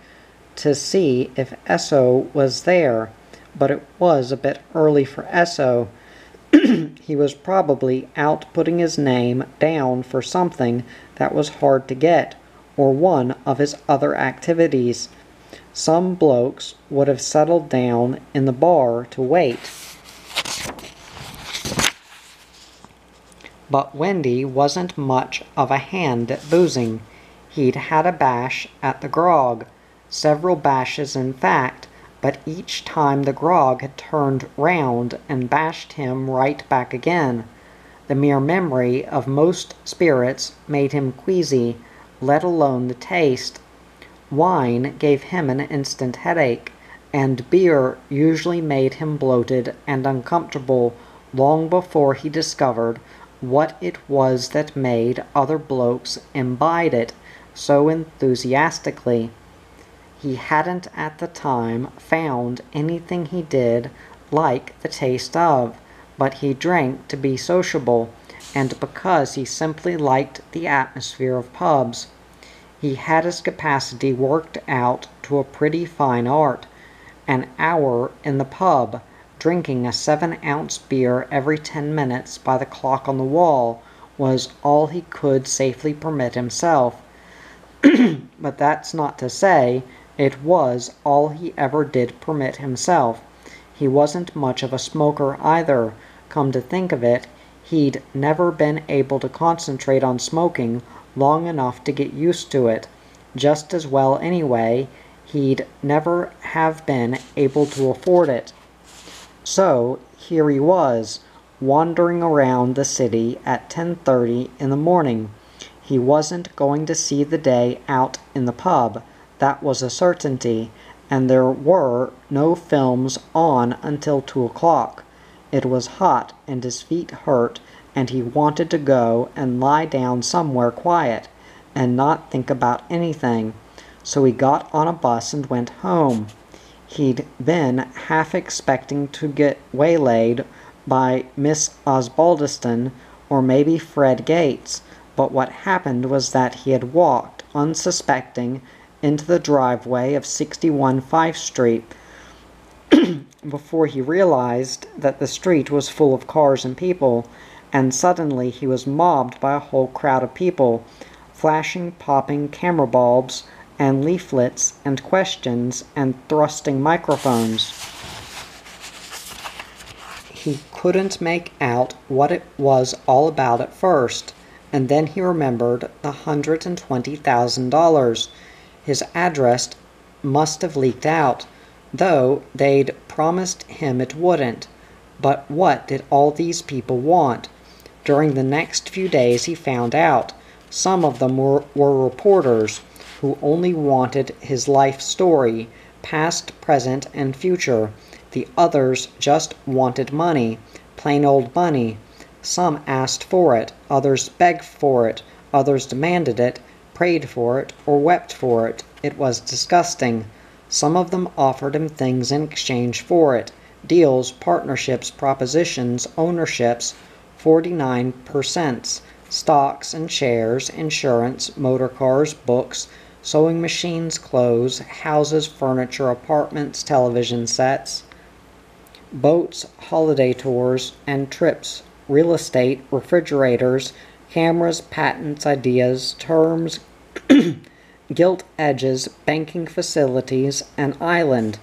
to see if Esso was there, but it was a bit early for Esso. He was probably out putting his name down for something that was hard to get, or one of his other activities. Some blokes would have settled down in the bar to wait. But Wendy wasn't much of a hand at boozing. He'd had a bash at the grog, several bashes in fact, but each time the grog had turned round and bashed him right back again. The mere memory of most spirits made him queasy, let alone the taste. Wine gave him an instant headache, and beer usually made him bloated and uncomfortable long before he discovered what it was that made other blokes imbibe it so enthusiastically. He hadn't at the time found anything he did like the taste of, but he drank to be sociable, and because he simply liked the atmosphere of pubs. He had his capacity worked out to a pretty fine art. An hour in the pub, drinking a 7-ounce beer every 10 minutes by the clock on the wall, was all he could safely permit himself. But that's not to say it was all he ever did permit himself. He wasn't much of a smoker either. Come to think of it, he'd never been able to concentrate on smoking long enough to get used to it. Just as well anyway, he'd never have been able to afford it. So here he was, wandering around the city at 10:30 in the morning. He wasn't going to see the day out in the pub, that was a certainty, and there were no films on until 2 o'clock. It was hot, and his feet hurt, and he wanted to go and lie down somewhere quiet, and not think about anything. So he got on a bus and went home. He'd been half expecting to get waylaid by Miss Osbaldiston, or maybe Fred Gates, but what happened was that he had walked, unsuspecting, into the driveway of 61 Fife Street before he realized that the street was full of cars and people, and suddenly he was mobbed by a whole crowd of people, flashing, popping camera bulbs and leaflets and questions and thrusting microphones. He couldn't make out what it was all about at first, and then he remembered the $120,000. His address must have leaked out, though they'd promised him it wouldn't. But what did all these people want? During the next few days he found out. Some of them were reporters who only wanted his life story, past, present, and future. The others just wanted money, plain old money. Some asked for it, others begged for it, others demanded it, prayed for it, or wept for it. It was disgusting. Some of them offered him things in exchange for it. Deals, partnerships, propositions, ownerships, 49%, stocks and shares, insurance, motor cars, books, sewing machines, clothes, houses, furniture, apartments, television sets, boats, holiday tours, and trips, real estate, refrigerators, cameras, patents, ideas, terms, gilt edges, banking facilities, an island.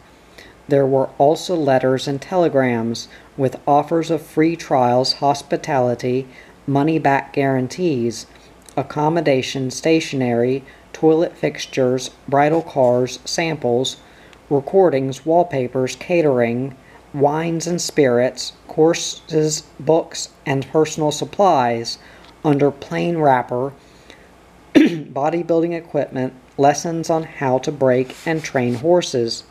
There were also letters and telegrams with offers of free trials, hospitality, money-back guarantees. accommodation, stationery, toilet fixtures, bridal cars, samples, recordings, wallpapers, catering, wines and spirits, courses, books, and personal supplies under plain wrapper, bodybuilding equipment, lessons on how to break and train horses.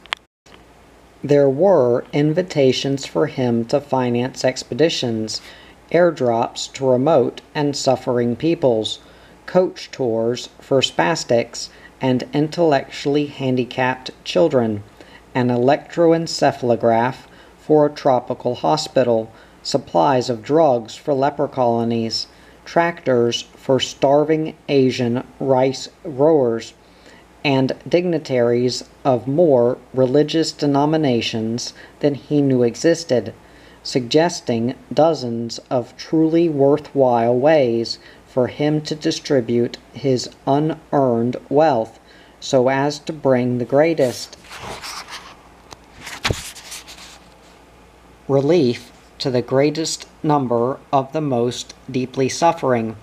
There were invitations for him to finance expeditions, airdrops to remote and suffering peoples, coach tours for spastics and intellectually handicapped children, an electroencephalograph for a tropical hospital, supplies of drugs for leper colonies, tractors for starving Asian rice growers, and dignitaries of more religious denominations than he knew existed, suggesting dozens of truly worthwhile ways for him to distribute his unearned wealth so as to bring the greatest relief to the greatest number of the most deeply suffering.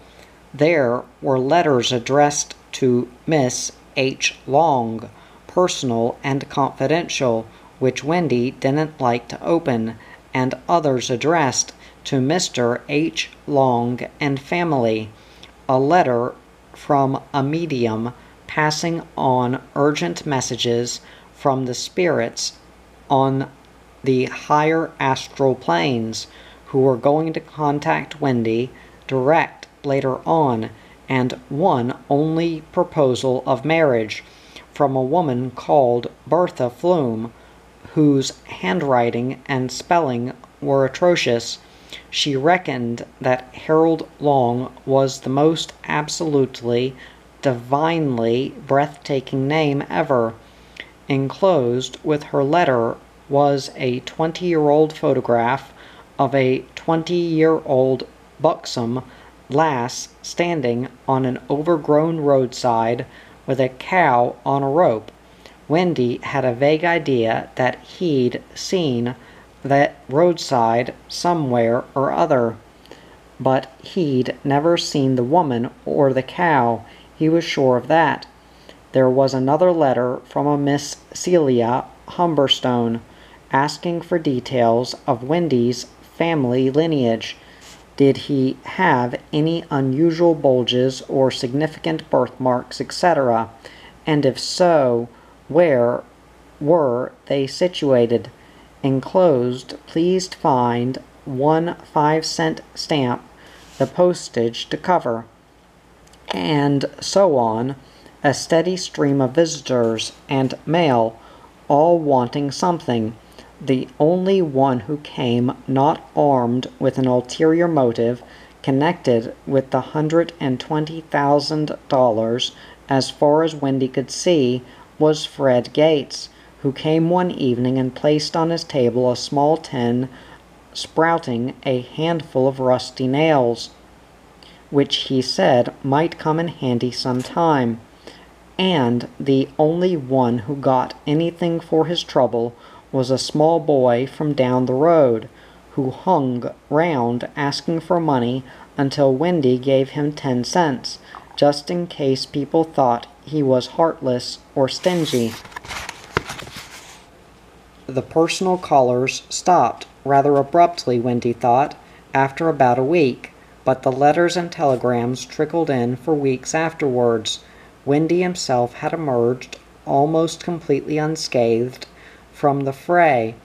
There were letters addressed to Miss H. Long, personal and confidential, which Wendy didn't like to open, and others addressed to Mr. H. Long and family. A letter from a medium passing on urgent messages from the spirits on the higher astral planes who were going to contact Wendy direct later on, and one only proposal of marriage from a woman called Bertha Flume, whose handwriting and spelling were atrocious. She reckoned that Harold Long was the most absolutely, divinely breathtaking name ever. Enclosed with her letter was a 20-year-old photograph of a 20-year-old buxom lass standing on an overgrown roadside with a cow on a rope. Wendy had a vague idea that he'd seen that roadside somewhere or other, but he'd never seen the woman or the cow. He was sure of that. There was another letter from a Miss Celia Humberstone, asking for details of Wendy's family lineage. Did he have any unusual bulges or significant birthmarks, etc.? And if so, where were they situated? Enclosed, please find 1 5-cent stamp, the postage to cover, and so on. A steady stream of visitors and mail, all wanting something. The only one who came not armed with an ulterior motive connected with the $120,000, as far as Wendy could see, was Fred Gates, who came one evening and placed on his table a small tin sprouting a handful of rusty nails, which he said might come in handy some time. And the only one who got anything for his trouble was a small boy from down the road, who hung round asking for money until Wendy gave him 10 cents, just in case people thought he was heartless or stingy. The personal callers stopped rather abruptly, Wendy thought, after about a week, but the letters and telegrams trickled in for weeks afterwards. Wendy himself had emerged almost completely unscathed from the fray.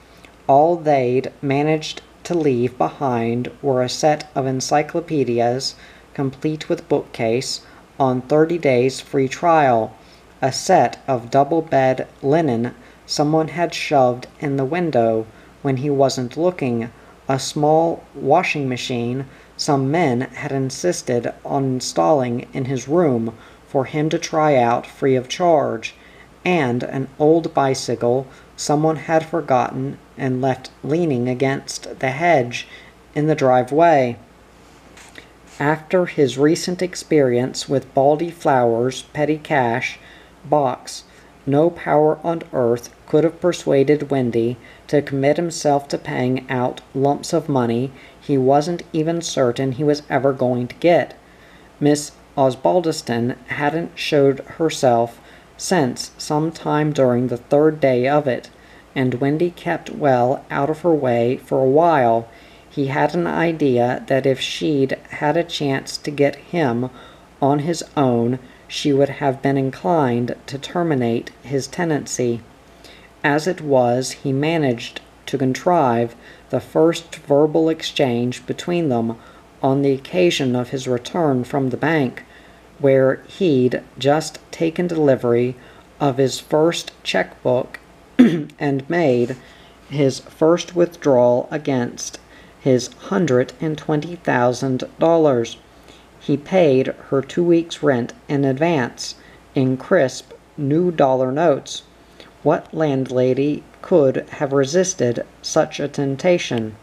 All they'd managed to leave behind were a set of encyclopedias, complete with bookcase, on 30 days free trial, a set of double-bed linen someone had shoved in the window when he wasn't looking, a small washing machine some men had insisted on installing in his room for him to try out free of charge, and an old bicycle someone had forgotten and left leaning against the hedge in the driveway. After his recent experience with Baldy Flowers' petty cash box, no power on earth could have persuaded Wendy to commit himself to paying out lumps of money he wasn't even certain he was ever going to get. Miss Osbaldiston hadn't showed herself since some time during the third day of it, and Wendy kept well out of her way for a while. He had an idea that if she'd had a chance to get him on his own, she would have been inclined to terminate his tenancy. As it was, he managed to contrive the first verbal exchange between them on the occasion of his return from the bank, where he'd just taken delivery of his first checkbook and made his first withdrawal against his $120,000. He paid her 2 weeks' rent in advance in crisp new dollar notes. What landlady could have resisted such a temptation?